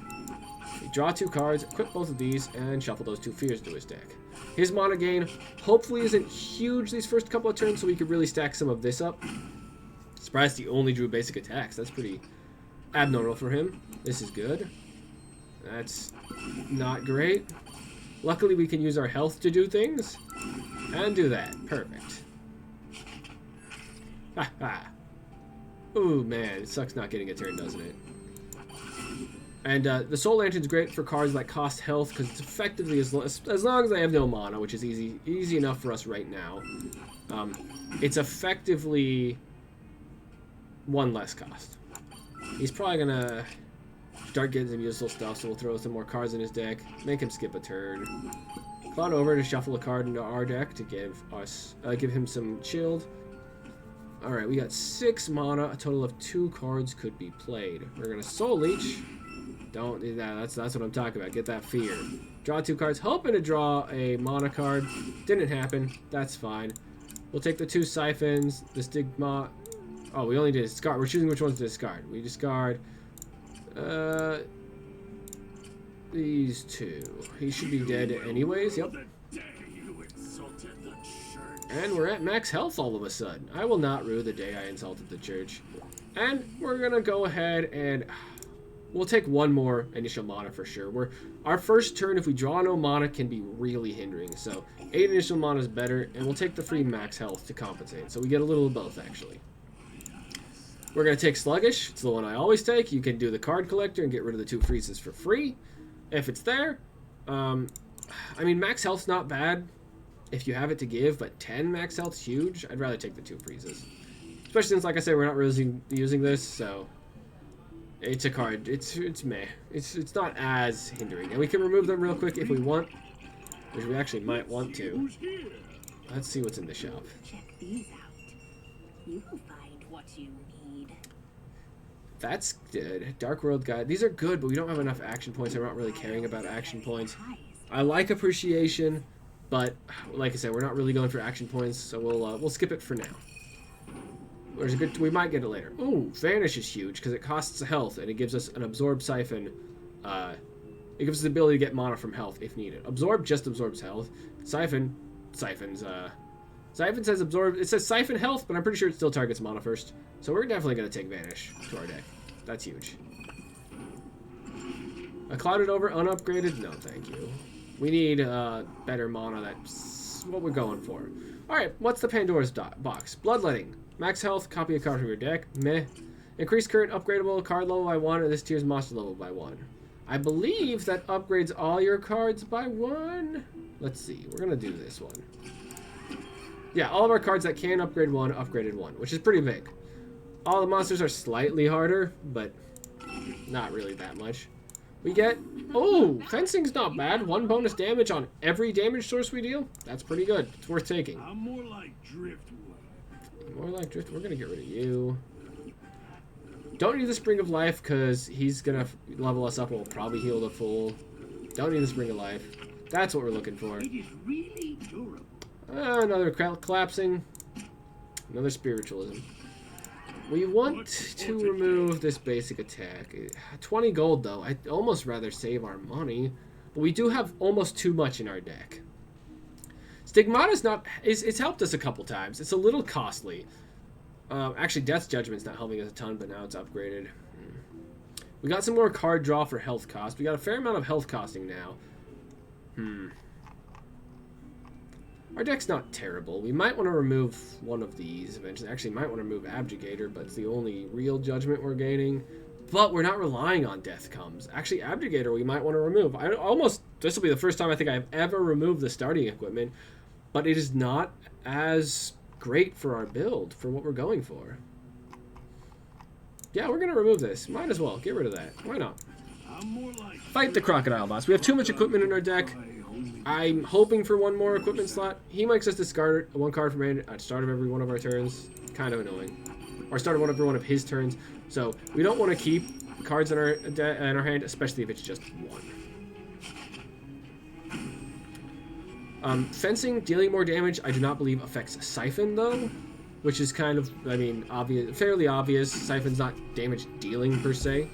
We draw 2 cards, equip both of these, and shuffle those 2 Fears to his deck. His mana gain hopefully isn't huge these first couple of turns, so we could really stack some of this up. Surprised he only drew basic attacks. That's pretty abnormal for him. This is good. That's not great. Luckily, we can use our health to do things. And do that. Perfect. Ha ha. Ooh, man, it sucks not getting a turn, doesn't it? And the Soul Lantern's great for cards that cost health because it's effectively as long as I have no mana, which is easy enough for us right now. It's effectively one less cost. He's probably gonna start getting some useful stuff, so we'll throw some more cards in his deck, make him skip a turn. Cloud over to shuffle a card into our deck to give him some chilled. All right, we got 6 mana. A total of 2 cards could be played. We're gonna Soul Leech. Don't do that. That's what I'm talking about. Get that fear. Draw 2 cards. Hoping to draw a mana card. Didn't happen. That's fine. We'll take the 2 siphons. The stigma. Oh, we only did discard. We're choosing which ones to discard. We discard these 2. He should be dead anyways. Yep. And we're at max health all of a sudden. I will not rue the day I insulted the church. And we're gonna go ahead and we'll take 1 more initial mana for sure. Our first turn, if we draw no mana, can be really hindering. So 8 initial mana is better, and we'll take the free max health to compensate. So we get a little of both, actually. We're going to take Sluggish. It's the one I always take. You can do the card collector and get rid of the 2 freezes for free if it's there. I mean, max health's not bad if you have it to give, but 10 max health's huge. I'd rather take the 2 freezes. Especially since, like I said, we're not really using this, so it's a card. It's meh. It's not as hindering. And we can remove them real quick if we want, which we actually might want to. Let's see what's in the shop. Check these out. You will find what you need. That's good. Dark World Guide. These are good, but we don't have enough action points. I'm not really caring about action points. I like appreciation, but like I said, we're not really going for action points, so we'll skip it for now. There's a good. We might get it later. Ooh, Vanish is huge because it costs health and it gives us an Absorb Siphon. It gives us the ability to get mana from health if needed. Absorb just absorbs health. Siphon says absorb. It says siphon health, but I'm pretty sure it still targets mana first. So we're definitely gonna take Vanish to our deck. That's huge. A clouded over, unupgraded? No, thank you. We need better mana. That's what we're going for. All right, what's the Pandora's box? Bloodletting. Max health, copy a card from your deck. Meh. Increase current upgradable card level by 1, and this tier's monster level by 1. I believe that upgrades all your cards by 1. Let's see. We're gonna do this one. Yeah, all of our cards that can upgrade 1, upgraded 1, which is pretty big. All the monsters are slightly harder, but not really that much. We get... Oh, fencing's not bad. 1 bonus damage on every damage source we deal. That's pretty good. It's worth taking. I'm more like driftwood. More like drift. We're gonna get rid of you. Don't need the Spring of Life because he's gonna level us up and we'll probably heal the full. Don't need the Spring of Life. That's what we're looking for. It is really durable. Another collapsing. Another spiritualism. We want to remove this basic attack. 20 gold though. I'd almost rather save our money, but we do have almost too much in our deck. Stigmata's not... It's helped us a couple times. It's a little costly. Actually, Death's Judgment's not helping us a ton, but now it's upgraded. We got some more card draw for health cost. We got a fair amount of health costing now. Our deck's not terrible. We might want to remove one of these eventually. Actually, might want to remove Abjugator, but it's the only real judgment we're gaining. But we're not relying on Death Comes. Actually, Abjugator we might want to remove. This will be the first time I think I've ever removed the starting equipment. But it is not as great for our build, for what we're going for. Yeah, we're going to remove this. Might as well. Get rid of that. Why not? I'm more like Fight the Crocodile Boss. We have too much equipment in our deck. I'm hoping for 1 more equipment slot. He makes us discard 1 card from hand at the start of every one of our turns. Kind of annoying. Or start of every one of his turns. So we don't want to keep cards in our hand, especially if it's just 1. Fencing, dealing more damage, I do not believe affects Siphon, though. Which is kind of, I mean, fairly obvious. Siphon's not damage dealing, per se.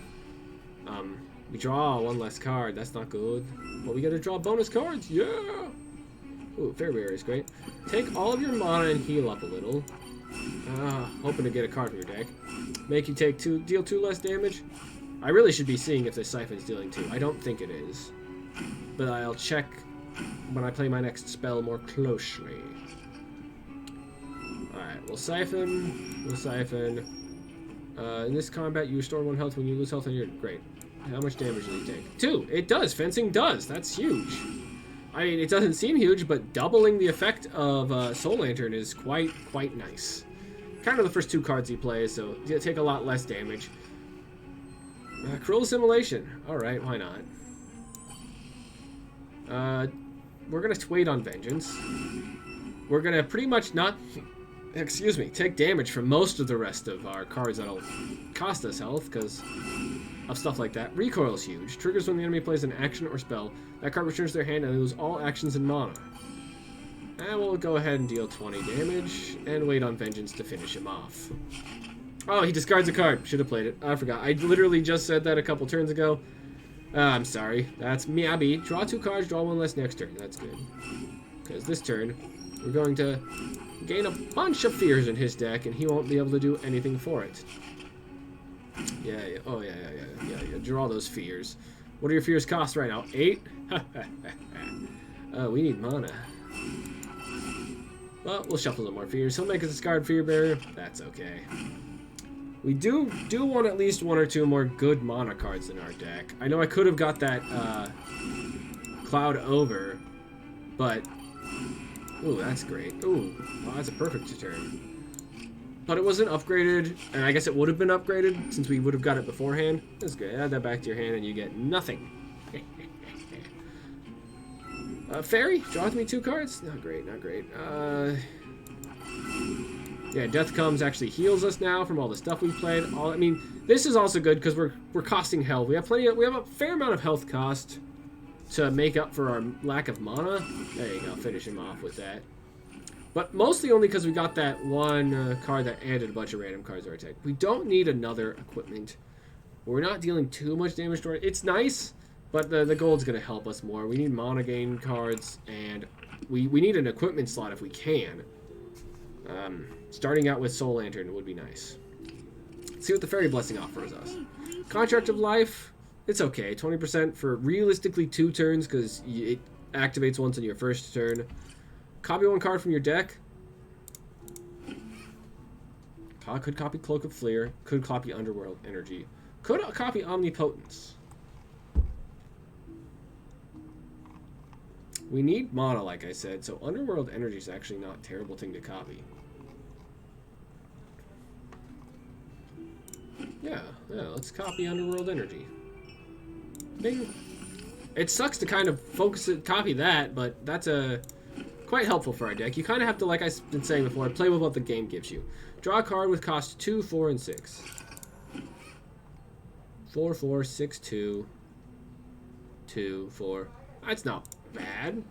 We draw 1 less card. That's not good. But we gotta draw bonus cards. Yeah! Ooh, Fair Barrier is great. Take all of your mana and heal up a little. Hoping to get a card from your deck. Make you deal 2 less damage. I really should be seeing if this Siphon's dealing 2. I don't think it is. But I'll check when I play my next spell more closely. Alright, we'll siphon. In this combat, you restore 1 health when you lose health on your... Great. How much damage does he take? 2! It does! Fencing does! That's huge! I mean, it doesn't seem huge, but doubling the effect of Soul Lantern is quite nice. Kind of the first 2 cards he plays, so you take a lot less damage. Cruel Assimilation. Alright, why not? We're gonna wait on Vengeance. We're gonna pretty much not... Excuse me, take damage from most of the rest of our cards that'll cost us health, because of stuff like that. Recoil is huge. Triggers when the enemy plays an action or spell. That card returns their hand and they lose all actions and mana. And we'll go ahead and deal 20 damage, and wait on Vengeance to finish him off. Oh, he discards a card. Should have played it. I forgot. I literally just said that a couple turns ago. I'm sorry. That's me, Abby. Draw 2 cards, draw 1 less next turn. That's good. Because this turn, we're going to gain a bunch of fears in his deck, and he won't be able to do anything for it. Yeah. Oh, yeah. Draw those fears. What do your fears cost right now? 8? We need mana. Well, we'll shuffle some more fears. He'll make us a discard fear barrier. That's okay. We do want at least 1 or 2 more good mana cards in our deck. I know I could have got that Cloud Over, but... Ooh, that's great. Ooh, wow, that's a perfect turn. But it wasn't upgraded, and I guess it would have been upgraded since we would have got it beforehand. That's good. Add that back to your hand and you get nothing. Fairy, draw me 2 cards. Not great. Yeah, Death Comes actually heals us now from all the stuff we played. I mean, this is also good because we're costing health. We have a fair amount of health cost to make up for our lack of mana. There you go, finish him off with that. But mostly only because we got that 1 card that added a bunch of random cards to our deck. We don't need another equipment. We're not dealing too much damage to it. It's nice, but the gold's going to help us more. We need mana gain cards, and we need an equipment slot if we can. Starting out with Soul Lantern would be nice. Let's see what the Fairy Blessing offers us. Contract of Life, it's okay. 20% for realistically 2 turns because it activates once on your first turn. Copy 1 card from your deck. Could copy Cloak of Fleer. Could copy Underworld Energy. Could copy Omnipotence. We need mana, like I said, so Underworld Energy is actually not a terrible thing to copy. Yeah, let's copy Underworld Energy. Bing. It sucks to kind of copy that, but that's quite helpful for our deck. You kind of have to, like I've been saying before, play with what the game gives you. Draw a card with cost 2, 4, and 6. 4, 4, 6, 2. 2, 4. That's not bad.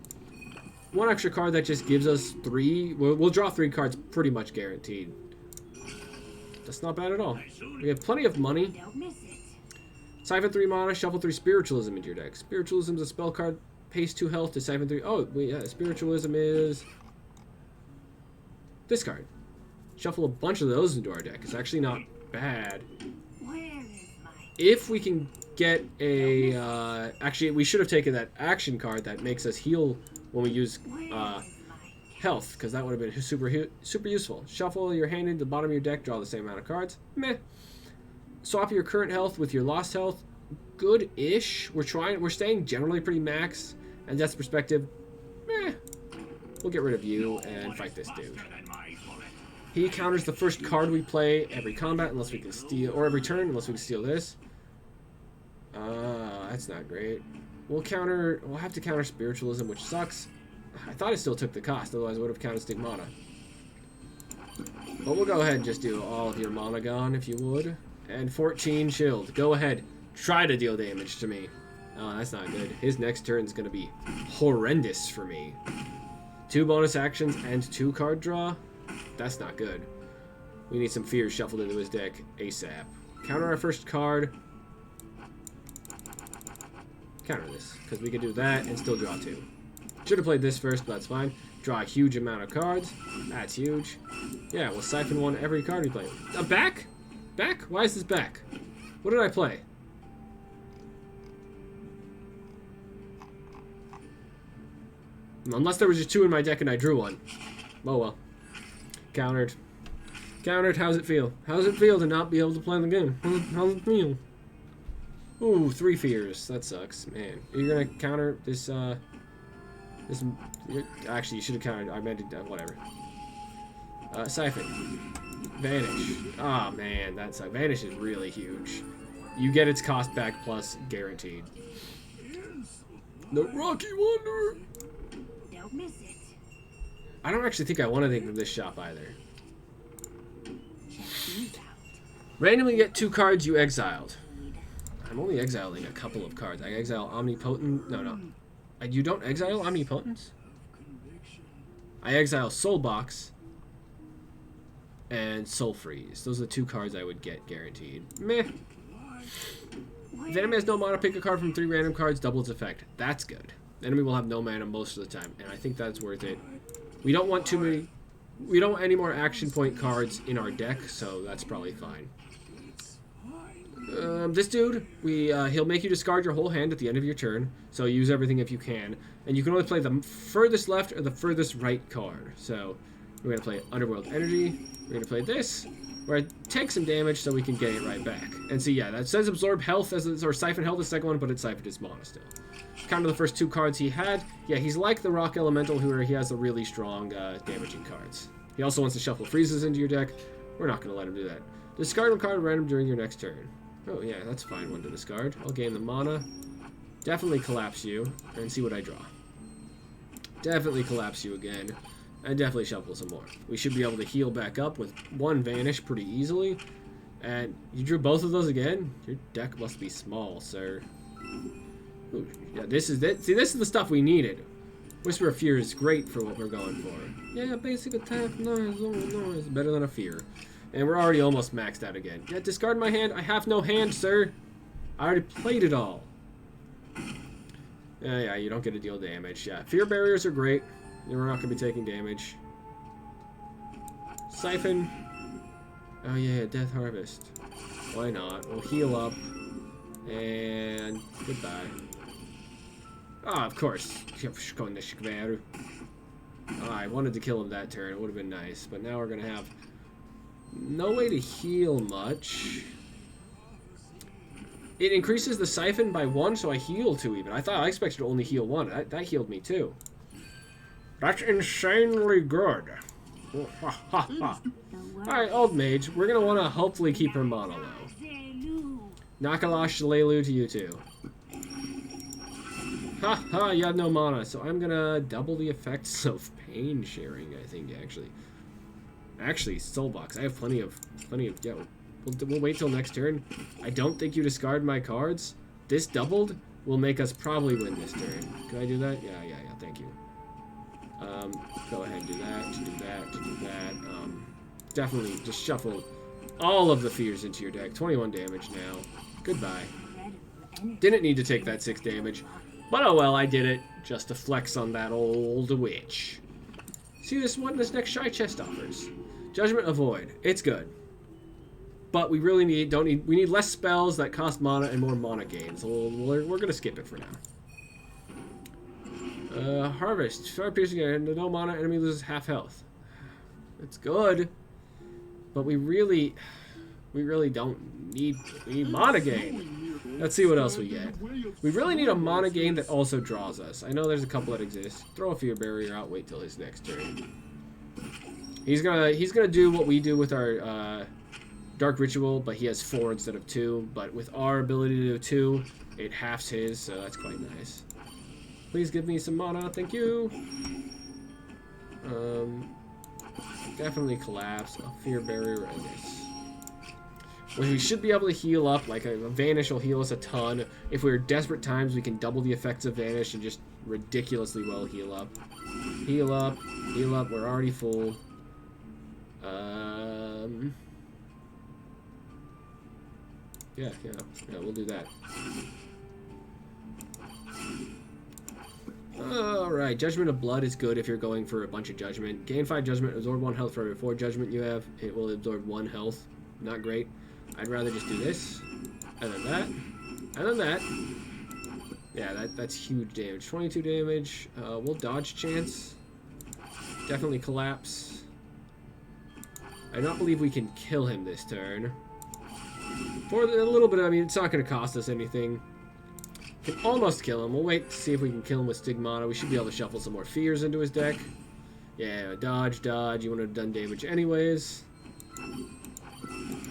1 extra card that just gives us 3. We'll draw 3 cards pretty much guaranteed. That's not bad at all. We have plenty of money. Don't miss it. Siphon 3 mana, shuffle 3 Spiritualism into your deck. Spiritualism is a spell card. Paste 2 health to siphon 3. Oh, wait, yeah, Spiritualism is this card. Shuffle a bunch of those into our deck. It's actually not bad. Where is my... If we can get a... actually, we should have taken that action card that makes us heal when we use health, because that would have been super useful. Shuffle your hand into the bottom of your deck, draw the same amount of cards. Meh. Swap your current health with your lost health. Good-ish. We're staying generally pretty max. And Death's Perspective, meh. We'll get rid of you and fight this dude. He counters the first card we play every combat unless we can steal, or every turn unless we can steal this. That's not great. We'll have to counter Spiritualism, which sucks. I thought it still took the cost, otherwise I would have counted Stigmata. But we'll go ahead and just do all of your mana gone, if you would. And 14 shield. Go ahead. Try to deal damage to me. Oh, that's not good. His next turn is going to be horrendous for me. 2 bonus actions and 2 card draw? That's not good. We need some fears shuffled into his deck ASAP. Counter our first card. Counter this, because we can do that and still draw 2. Should have played this first, but that's fine. Draw a huge amount of cards. That's huge. Yeah, we'll siphon 1 every card we play. Back? Back? Why is this back? What did I play? Unless there was just 2 in my deck and I drew 1. Oh well. Countered. Countered, how's it feel? How's it feel to not be able to play the game? How's it feel? Ooh, 3 fears. That sucks, man. You're gonna counter this, actually, you should have countered. I meant to, whatever. Siphon. Vanish. Oh, man, that sucks. Vanish is really huge. You get its cost back plus guaranteed. The Rocky Wanderer. Don't miss it. I don't actually think I want anything from this shop either. Check these out. Randomly get 2 cards you exiled. I'm only exiling a couple of cards. I exile Omnipotent. No. You don't exile Omnipotence? I exile Soulbox and Soul Freeze. Those are the 2 cards I would get guaranteed. Meh. If enemy has no mana, pick a card from 3 random cards, double its effect. That's good. The enemy will have no mana most of the time, and I think that's worth it. We don't want too many... We don't want any more action point cards in our deck, so that's probably fine. This dude, he'll make you discard your whole hand at the end of your turn, so use everything if you can. And you can only play the furthest left or the furthest right card. So we're going to play Underworld Energy. We're going to play this, where I take some damage so we can get it right back. And see, yeah, that says Absorb Health, or Siphon Health the second one, but it siphoned his mana still. Counter the first 2 cards he had. Yeah, he's like the Rock Elemental, where he has the really strong damaging cards. He also wants to shuffle freezes into your deck. We're not going to let him do that. Discard 1 card at random during your next turn. Oh yeah, that's a fine one to discard. I'll gain the mana. Definitely collapse you, and see what I draw. Definitely collapse you again, and definitely shuffle some more. We should be able to heal back up with 1 Vanish pretty easily. And you drew both of those again? Your deck must be small, sir. Ooh, yeah, this is it. See, this is the stuff we needed. Whisper of Fear is great for what we're going for. Yeah, basic attack, nice, oh, nice. Better than a Fear. And we're already almost maxed out again. Yeah, discard my hand. I have no hand, sir. I already played it all. Yeah, you don't get to deal damage. Yeah, Fear Barriers are great. We're not going to be taking damage. Siphon. Oh, yeah, Death Harvest. Why not? We'll heal up. And goodbye. Ah, of course. Oh, I wanted to kill him that turn. It would have been nice. But now we're going to have no way to heal much. It increases the siphon by 1, so I heal 2 even. I expected to only heal 1. That healed me 2. That's insanely good. Oh, ha, ha, ha. Alright, Old Mage. We're going to want to hopefully keep her mana low. Nakalash Shalelu to you too. Ha ha, you have no mana, so I'm going to double the effects of Pain Sharing, I think, actually. Actually, Soulbox. I have plenty of yeah, we'll wait till next turn. I don't think you discard my cards. This doubled will make us probably win this turn. Can I do that? Yeah, thank you. Go ahead and do that. Definitely just shuffle all of the fears into your deck. 21 damage now. Goodbye. Didn't need to take that 6 damage. But oh well, I did it. Just to flex on that old witch. See what this next Shy Chest offers. Judgment of Void. It's good. But we really we need less spells that cost mana and more mana gain. So we're going to skip it for now. Harvest. Fire piercing and no mana, enemy loses half health. It's good. But we really don't need... We need mana gain. Let's see what else we get. We really need a mana gain that also draws us. I know there's a couple that exist. Throw a Fear Barrier out, wait till his next turn. He's gonna do what we do with our Dark Ritual, but he has 4 instead of 2. But with our ability to do 2, it halves his, so that's quite nice. Please give me some mana, thank you. Definitely collapse. A Fear Barrier and this. We should be able to heal up. Like a Vanish will heal us a ton. If we're desperate times, we can double the effects of Vanish and just ridiculously well heal up. Heal up. Heal up. We're already full. Yeah, we'll do that. Alright, Judgment of Blood is good if you're going for a bunch of Judgment. Gain 5 Judgment, absorb 1 health for every 4 Judgment you have. It will absorb 1 health. Not great. I'd rather just do this, and then that, and then that. Yeah, that's huge damage. 22 damage. We'll dodge chance. Definitely collapse. I don't believe we can kill him this turn. For a little bit, I mean, it's not going to cost us anything. Can almost kill him. We'll wait to see if we can kill him with Stigmata. We should be able to shuffle some more fears into his deck. Yeah, dodge, dodge. You would have done damage anyways.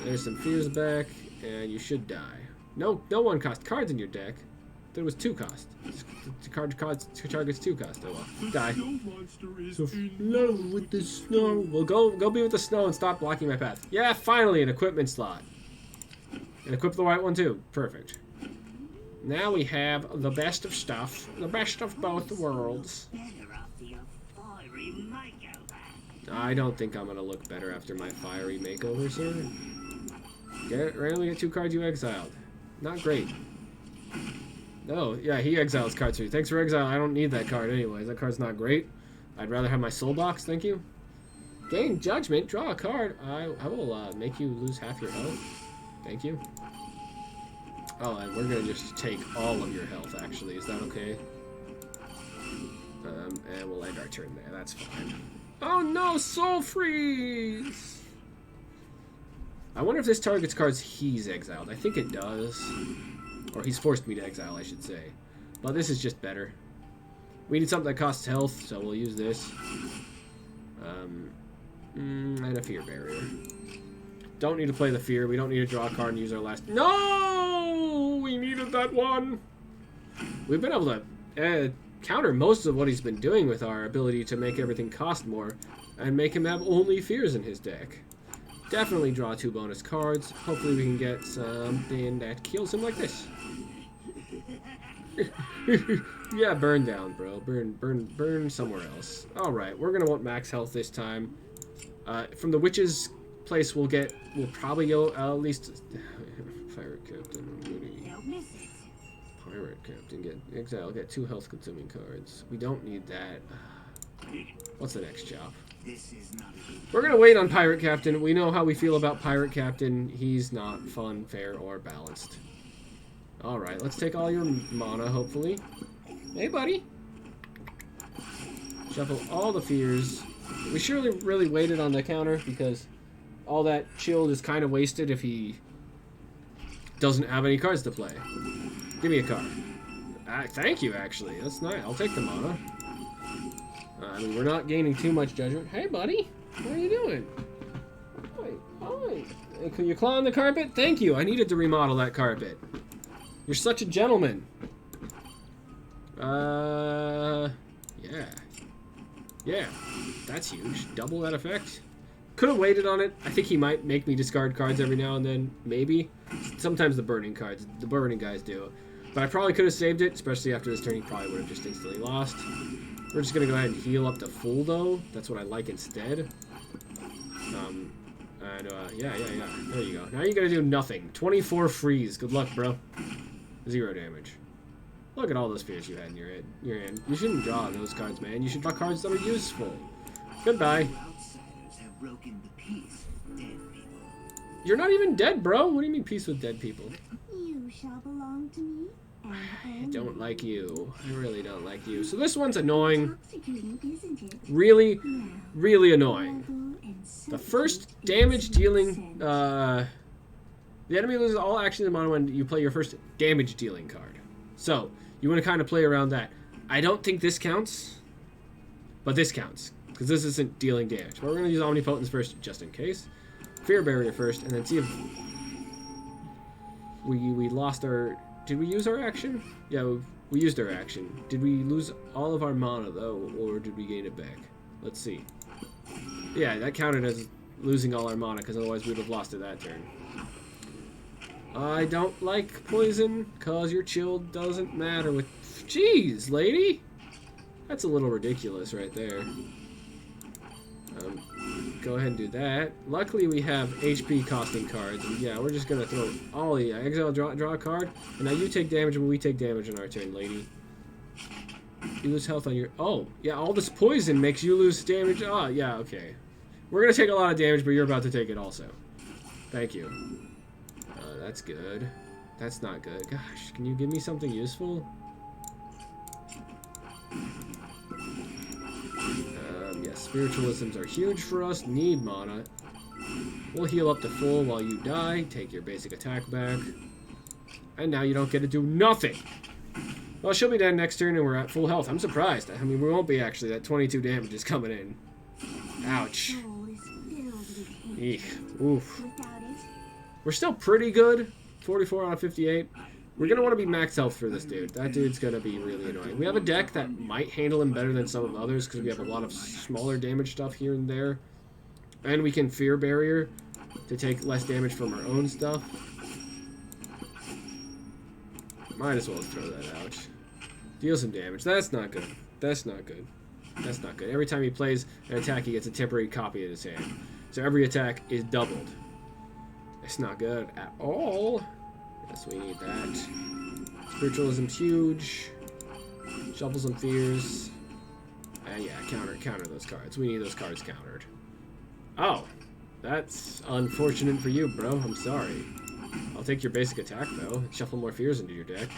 There's some fears back, and you should die. No one cost cards in your deck. There was 2 cost. Target's 2 cost. Oh well. Die. Snow monster is So in flow with the snow. Well, go be with the snow and stop blocking my path. Yeah, finally an equipment slot. And equip the white one too. Perfect. Now we have the best of stuff. The best of both worlds. Better after your fiery makeover. I don't think I'm gonna look better after my fiery makeover, sir. Randomly get 2 cards you exiled. Not great. No, yeah, he exiles cards for you. Thanks for exile. I don't need that card anyways. That card's not great. I'd rather have my soul box, thank you. Gain judgment, draw a card. I will make you lose half your health. Thank you. Oh, and we're gonna just take all of your health, actually. Is that okay? And we'll end our turn there. That's fine. Oh no, Soul Freeze! I wonder if this targets cards he's exiled. I think it does. Or he's forced me to exile, I should say. But this is just better. We need something that costs health, so we'll use this. And a Fear Barrier. Don't need to play the Fear. We don't need to draw a card and use our last... No! We needed that one! We've been able to counter most of what he's been doing with our ability to make everything cost more and make him have only Fears in his deck. Definitely draw 2 bonus cards. Hopefully we can get something that kills him like this. Yeah, burn down, bro. Burn somewhere else. Alright, we're gonna want max health this time. From the Witch's place we'll probably go at least... Pirate Captain. Don't miss it. Pirate Captain, get 2 health consuming cards. We don't need that. What's the next job? This is not We're gonna wait on Pirate Captain. We know how we feel about Pirate Captain. He's not fun, fair, or balanced. Alright, let's take all your mana, hopefully. Hey, buddy. Shuffle all the fears. We surely really waited on the counter because all that shield is kind of wasted if he doesn't have any cards to play. Give me a card. Thank you, actually. That's nice. I'll take the mana. I mean, we're not gaining too much judgment. Hey, buddy. What are you doing? Hi. Can you claw on the carpet? Thank you. I needed to remodel that carpet. You're such a gentleman. Yeah. Yeah. That's huge. Double that effect. Could have waited on it. I think he might make me discard cards every now and then. Maybe. Sometimes the burning guys do. But I probably could have saved it, especially after this turn. He probably would have just instantly lost. We're just gonna go ahead and heal up to full, though. That's what I like instead. Yeah. There you go. Now you gotta do nothing. 24 freeze. Good luck, bro. 0 damage. Look at all those fears you had in your hand. You shouldn't draw those cards, man. You should draw cards that are useful. Goodbye. outsiders have broken the peace with dead people. You're not even dead, bro. What do you mean peace with dead people? You shall belong to me. I don't like you. I really don't like you. So this one's annoying. Intoxicating, isn't it? Really, Yeah. really annoying. Although, and The so first it damage is dealing, consent. the enemy loses all actions in mono when you play your first damage dealing card. So, you want to kind of play around that. I don't think this counts, but this counts, because this isn't dealing damage. But we're going to use Omnipotence first, just in case. Fear Barrier first, and then see if we lost our... Did we use our action? Yeah, we used our action. Did we lose all of our mana, though, or did we gain it back? Let's see. Yeah, that counted as losing all our mana, because otherwise we would have lost it that turn. I don't like poison, because your chill doesn't matter with... Jeez, lady! That's a little ridiculous right there. Go ahead and do that. Luckily we have HP costing cards, and yeah, we're just going to throw all the... Exile, draw a card, and now you take damage when we take damage on our turn, lady. You lose health on your... Oh, yeah, all this poison makes you lose damage. Ah, yeah, okay. We're going to take a lot of damage, but you're about to take it also. Thank you. That's good. That's not good. Gosh, can you give me something useful? Yes, spiritualisms are huge for us. Need mana. We'll heal up to full while you die. Take your basic attack back. And now you don't get to do nothing. Well, she'll be dead next turn and we're at full health. I'm surprised. I mean, we won't be actually. That 22 damage is coming in. Ouch. Soul is filled with hate. Eek. Oof. Without it, We're still pretty good. 44 out of 58. We're going to want to be max health for this dude. That dude's going to be really annoying. We have a deck that might handle him better than some of the others because we have a lot of smaller damage stuff here and there. And we can fear barrier to take less damage from our own stuff. Might as well throw that out. Deal some damage. That's not good. That's not good. That's not good. Every time he plays an attack, he gets a temporary copy in his hand. So every attack is doubled. It's not good at all. Yes, we need that. Spiritualism's huge. Shuffle some fears. And yeah, counter those cards. We need those cards countered. Oh, that's unfortunate for you, bro. I'm sorry. I'll take your basic attack, though. Shuffle more fears into your deck.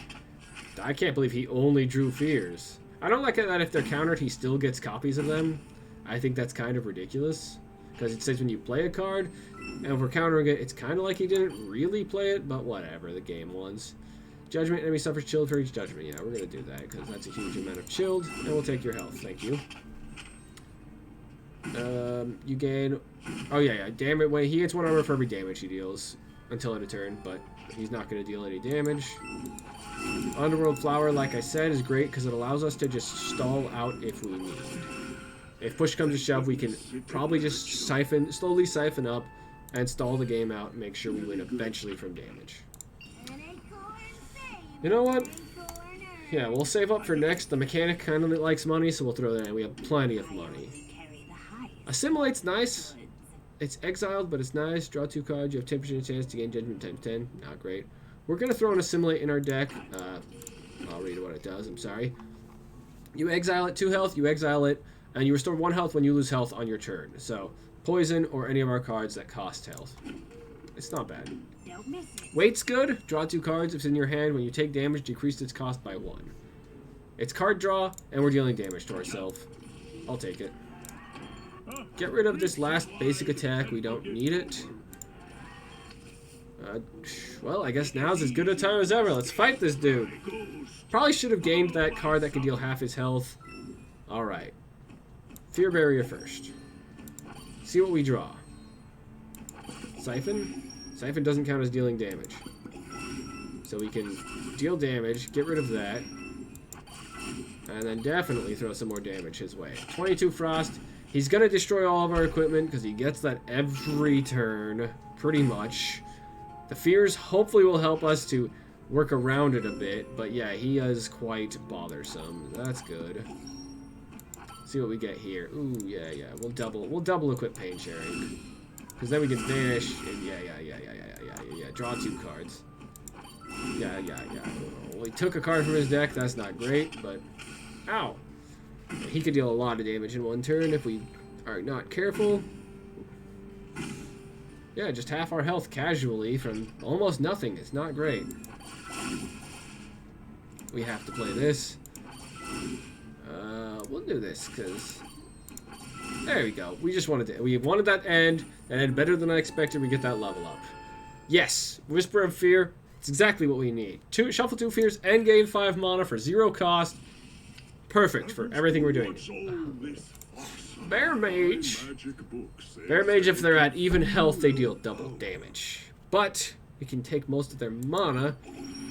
I can't believe he only drew fears. I don't like it that if they're countered, he still gets copies of them. I think that's kind of ridiculous. Because it says when you play a card, and if we're countering it, it's kind of like he didn't really play it, but whatever, the game wants. Judgment, enemy suffers chilled for each judgment. Yeah, we're going to do that, because that's a huge amount of chilled, and we'll take your health. Thank you. You gain... Oh, yeah. Damn it. He gets 1 armor for every damage he deals until end of turn, but he's not going to deal any damage. Underworld Flower, like I said, is great because it allows us to just stall out if we need. If push comes to shove, we can probably just slowly siphon up and stall the game out and make sure we win eventually from damage. You know what? Yeah, we'll save up for next. The mechanic kind of likes money, so we'll throw that in. We have plenty of money. Assimilate's nice. It's exiled, but it's nice. Draw 2 cards. You have 10% chance to gain judgment times 10. Not great. We're going to throw an Assimilate in our deck. I'll read what it does. I'm sorry. You exile it 2 health. You exile it. And you restore 1 health when you lose health on your turn. So, poison or any of our cards that cost health. It's not bad. Weight's good. Draw 2 cards. If it's in your hand, when you take damage, decrease its cost by 1. It's card draw, and we're dealing damage to ourselves. I'll take it. Get rid of this last basic attack. We don't need it. Well, I guess now's as good a time as ever. Let's fight this dude. Probably should have gained that card that could deal half his health. Alright. Fear Barrier first. See what we draw. Siphon? Siphon doesn't count as dealing damage. So we can deal damage, get rid of that. And then definitely throw some more damage his way. 22 Frost. He's going to destroy all of our equipment because he gets that every turn, pretty much. The fears hopefully will help us to work around it a bit, but yeah, he is quite bothersome. That's good. See what we get here. Ooh, yeah. We'll double equip pain sharing. Because then we can vanish and yeah. Draw 2 cards. Yeah. Well, he took a card from his deck. That's not great, but ow. He could deal a lot of damage in 1 turn if we are not careful. Yeah, just half our health casually from almost nothing. It's not great. We have to play this. We'll do this because there we go. We wanted that end, and better than I expected, we get that level up. Yes, Whisper of Fear. It's exactly what we need. Shuffle 2 fears and gain 5 mana for 0 cost. Perfect for everything we're doing. Bear Mage. Bear Mage, if they're at even health, they deal double damage. But we can take most of their mana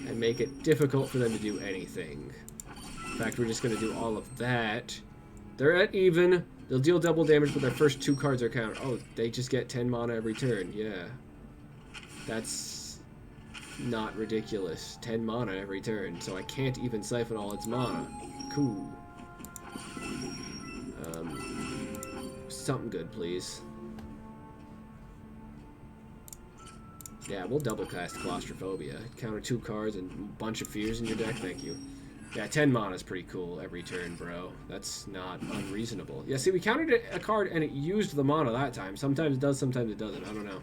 and make it difficult for them to do anything. In fact, we're just going to do all of that. They're at even. They'll deal double damage, but their first 2 cards are countered. Oh, they just get 10 mana every turn. Yeah. That's not ridiculous. 10 mana every turn, so I can't even siphon all its mana. Cool. Something good, please. Yeah, we'll double cast Claustrophobia. Counter 2 cards and a bunch of fears in your deck. Thank you. Yeah, 10 mana is pretty cool every turn, bro. That's not unreasonable. Yeah, see, we countered a card and it used the mana that time. Sometimes it does, sometimes it doesn't. I don't know.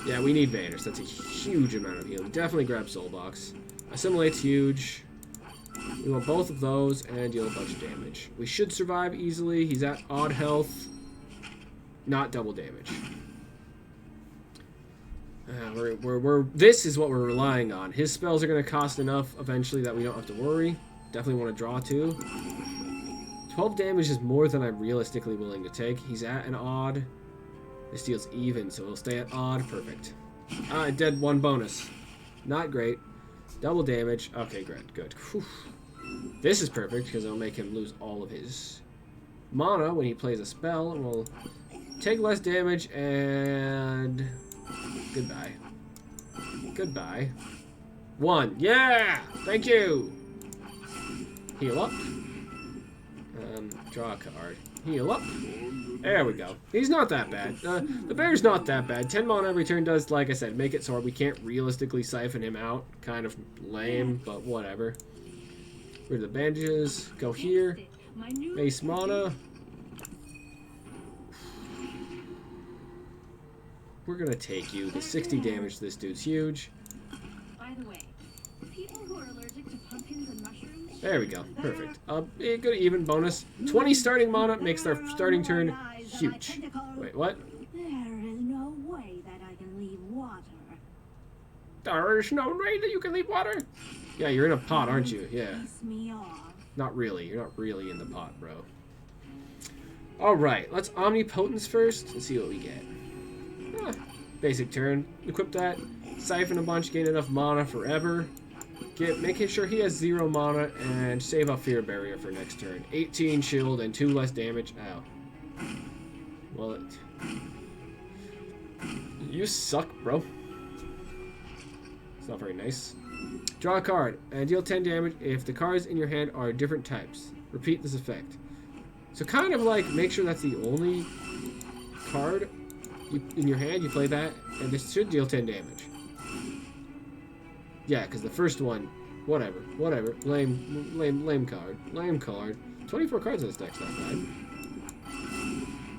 Yeah, we need Vanish. That's a huge amount of healing. Definitely grab Soulbox. Assimilate's huge. We want both of those and deal a bunch of damage. We should survive easily. He's at odd health. Not double damage. This is what we're relying on. His spells are going to cost enough eventually that we don't have to worry. Definitely want to draw 2. 12 damage is more than I'm realistically willing to take. He's at an odd. This deals even, so he'll stay at odd. Perfect. I did 1 bonus. Not great. Double damage. Okay, good. Whew. This is perfect because it'll make him lose all of his mana when he plays a spell, and we'll take less damage and goodbye. Goodbye. 1. Yeah! Thank you! Heal up. Draw a card. Heal up. There we go. He's not that bad. The bear's not that bad. 10 mana every turn does, like I said, make it so we can't realistically siphon him out. Kind of lame, but whatever. Rid of the bandages. Go here. Base mana. We're gonna take you. The 60 damage to this dude's huge. By the way, people who are allergic to pumpkins and mushrooms. There we go. Perfect. A good even bonus. 20 starting mana makes our starting turn huge. Wait, what? There is no way that I can leave water. There's no way that you can leave water? Yeah, you're in a pot, aren't you? Yeah. Piss me off. Not really. You're not really in the pot, bro. Alright, let's Omnipotence first and see what we get. Basic turn. Equip that. Siphon a bunch, gain enough mana forever. Making sure he has 0 mana and save up Fear Barrier for next turn. 18 shield and 2 less damage. Ow. Well, you suck, bro. It's not very nice. Draw a card and deal 10 damage if the cards in your hand are different types. Repeat this effect. So kind of like make sure that's the only card in your hand. You play that, and this should deal 10 damage. Yeah, because the first one, whatever. Lame card. 24 cards in this deck's not bad.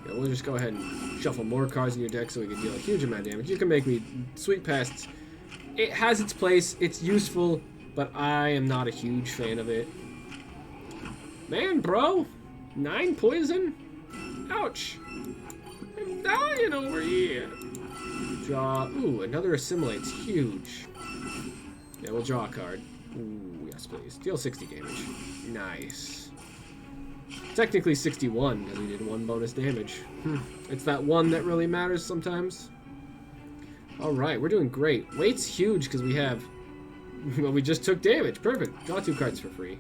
Yeah, we'll just go ahead and shuffle more cards in your deck so we can deal a huge amount of damage. You can make me Sweet Pests. It has its place. It's useful, but I am not a huge fan of it. Man, bro. 9 poison? Ouch. I'm dying over here. Draw. Ooh, another assimilate's huge. Yeah, we'll draw a card. Ooh, yes, please. Deal 60 damage. Nice. Technically 61, because he did 1 bonus damage. It's that 1 that really matters sometimes. Alright, we're doing great. Weight's huge because we have... Well, we just took damage. Perfect. Draw 2 cards for free.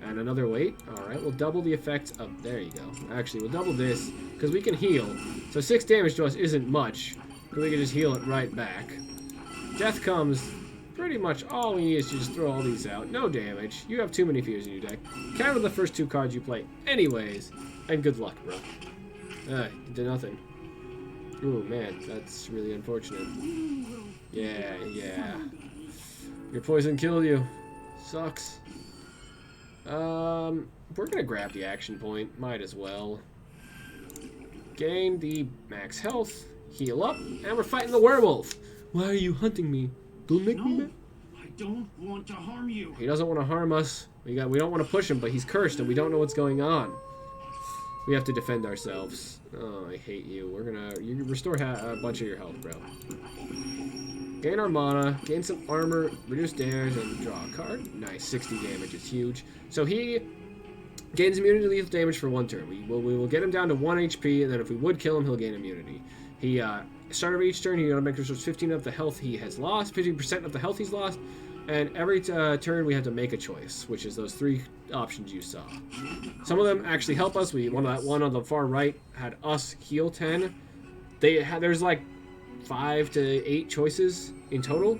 And another weight. Alright, we'll double the effect of... There you go. Actually, we'll double this because we can heal. So 6 damage to us isn't much. Because we can just heal it right back. Death comes... Pretty much all we need is to just throw all these out. No damage. You have too many fears in your deck. Counter the first 2 cards you play anyways. And good luck, bro. You did nothing. Ooh, man, that's really unfortunate. Yeah. Your poison killed you. Sucks. We're gonna grab the action point. Might as well. Gain the max health. Heal up. And we're fighting the werewolf. Why are you hunting me? Don't make me mad. I don't want to harm you. He doesn't want to harm us. We don't want to push him, but he's cursed and we don't know what's going on. We have to defend ourselves. Oh, I hate you. You restore a bunch of your health, bro. Gain our mana, gain some armor, reduce damage, and draw a card. Nice, 60 damage is huge. So he gains immunity to lethal damage for 1 turn. We will get him down to 1 HP, and then if we would kill him, he'll gain immunity. He start of each turn, he's gonna make sure 15 of the health he has lost, 50% of the health he's lost, and every turn we have to make a choice, which is those 3 options you saw. Some of them actually help us. One on the far right had us heal 10. There's like 5 to 8 choices in total.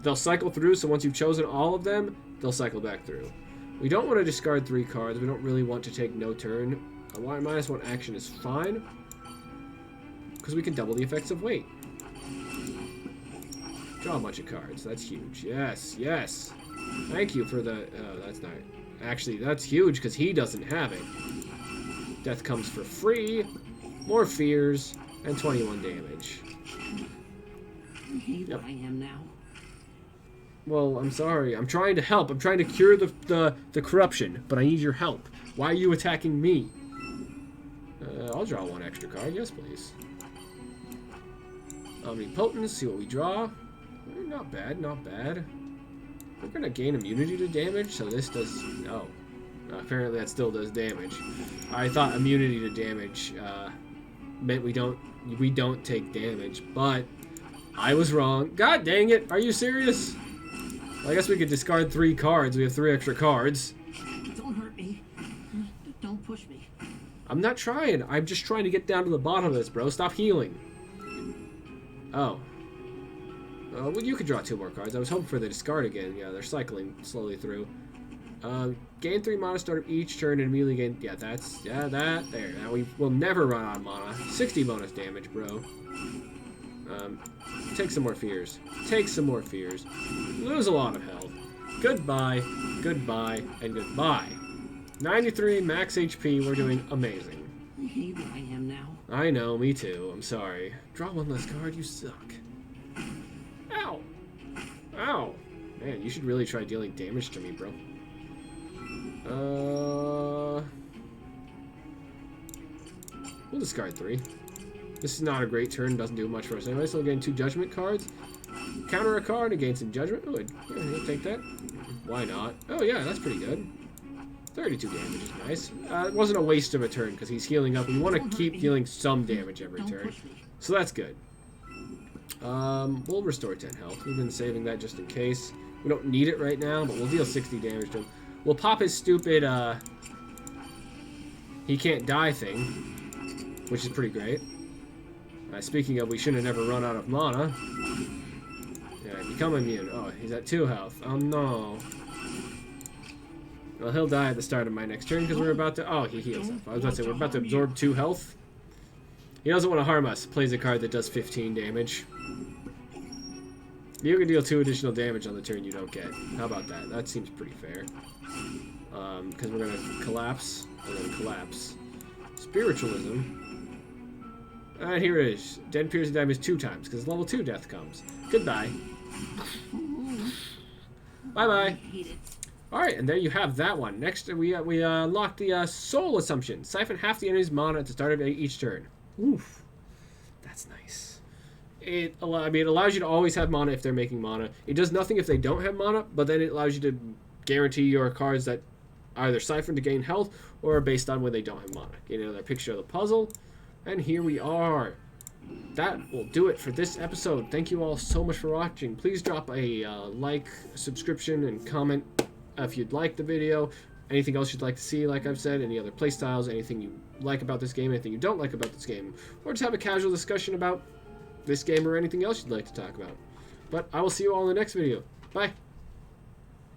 They'll cycle through, so once you've chosen all of them, they'll cycle back through. We don't want to discard 3 cards. We don't really want to take no turn. A -1 action is fine, because we can double the effects of weight. Draw a bunch of cards. That's huge. Yes. Thank you for the... that's not... Actually, that's huge because he doesn't have it. Death comes for free. More fears. And 21 damage. Yep. I am now. Well, I'm sorry. I'm trying to help. I'm trying to cure the corruption. But I need your help. Why are you attacking me? I'll draw 1 extra card. Yes, please. Omnipotence, see what we draw. Not bad, not bad. We're gonna gain immunity to damage, so this does... Oh. Apparently that still does damage. I thought immunity to damage meant we don't take damage, but I was wrong. God dang it! Are you serious? Well, I guess we could discard 3 cards. We have 3 extra cards. Don't hurt me. Don't push me. I'm not trying. I'm just trying to get down to the bottom of this, bro. Stop healing. Oh. Well, you could draw 2 more cards. I was hoping for the discard again. Yeah, they're cycling slowly through. Gain 3 mana start of each turn and immediately gain... Yeah, that's... Yeah, that... There. Now we will never run out of mana. 60 bonus damage, bro. Take some more fears. Take some more fears. Lose a lot of health. Goodbye. Goodbye. And goodbye. 93 max HP. We're doing amazing. I hate where I am now. I know, me too. I'm sorry. Draw 1 less card. You suck. Ow. Ow. Man, you should really try dealing damage to me, bro. We'll discard 3. This is not a great turn, doesn't do much for us anyway, so we'll gain 2 judgment cards. Counter a card and gain some judgment. Oh, yeah, he'll take that. Why not? Oh yeah, that's pretty good. 32 damage is nice. It wasn't a waste of a turn because he's healing up. We want to keep dealing some damage every turn. So that's good. We'll restore 10 health. We've been saving that just in case. We don't need it right now, but we'll deal 60 damage to him. We'll pop his stupid, he can't die thing, which is pretty great. Speaking of, we shouldn't have never run out of mana. Yeah, become immune. Oh, he's at 2 health. Oh, no. Well, he'll die at the start of my next turn because we're about to... Oh, he heals up. I was about to say, we're about to absorb 2 health. He doesn't want to harm us. Plays a card that does 15 damage. You can deal 2 additional damage on the turn you don't get. How about that? That seems pretty fair. Because we're going to collapse and then collapse. Spiritualism. And here it is. Dead piercing damage 2 times because level 2 death comes. Goodbye. Bye-bye. Alright, and there you have that one. Next, we unlocked the Soul Assumption. Siphon half the enemy's mana at the start of each turn. Oof. That's nice. It allows you to always have mana if they're making mana. It does nothing if they don't have mana, but then it allows you to guarantee your cards that either siphon to gain health or are based on when they don't have mana. Get another picture of the puzzle. And here we are. That will do it for this episode. Thank you all so much for watching. Please drop a like, subscription, and comment if you'd like the video. Anything else you'd like to see, like I've said, any other playstyles, anything you like about this game, anything you don't like about this game, or just have a casual discussion about this game or anything else you'd like to talk about. But I will see you all in the next video. Bye.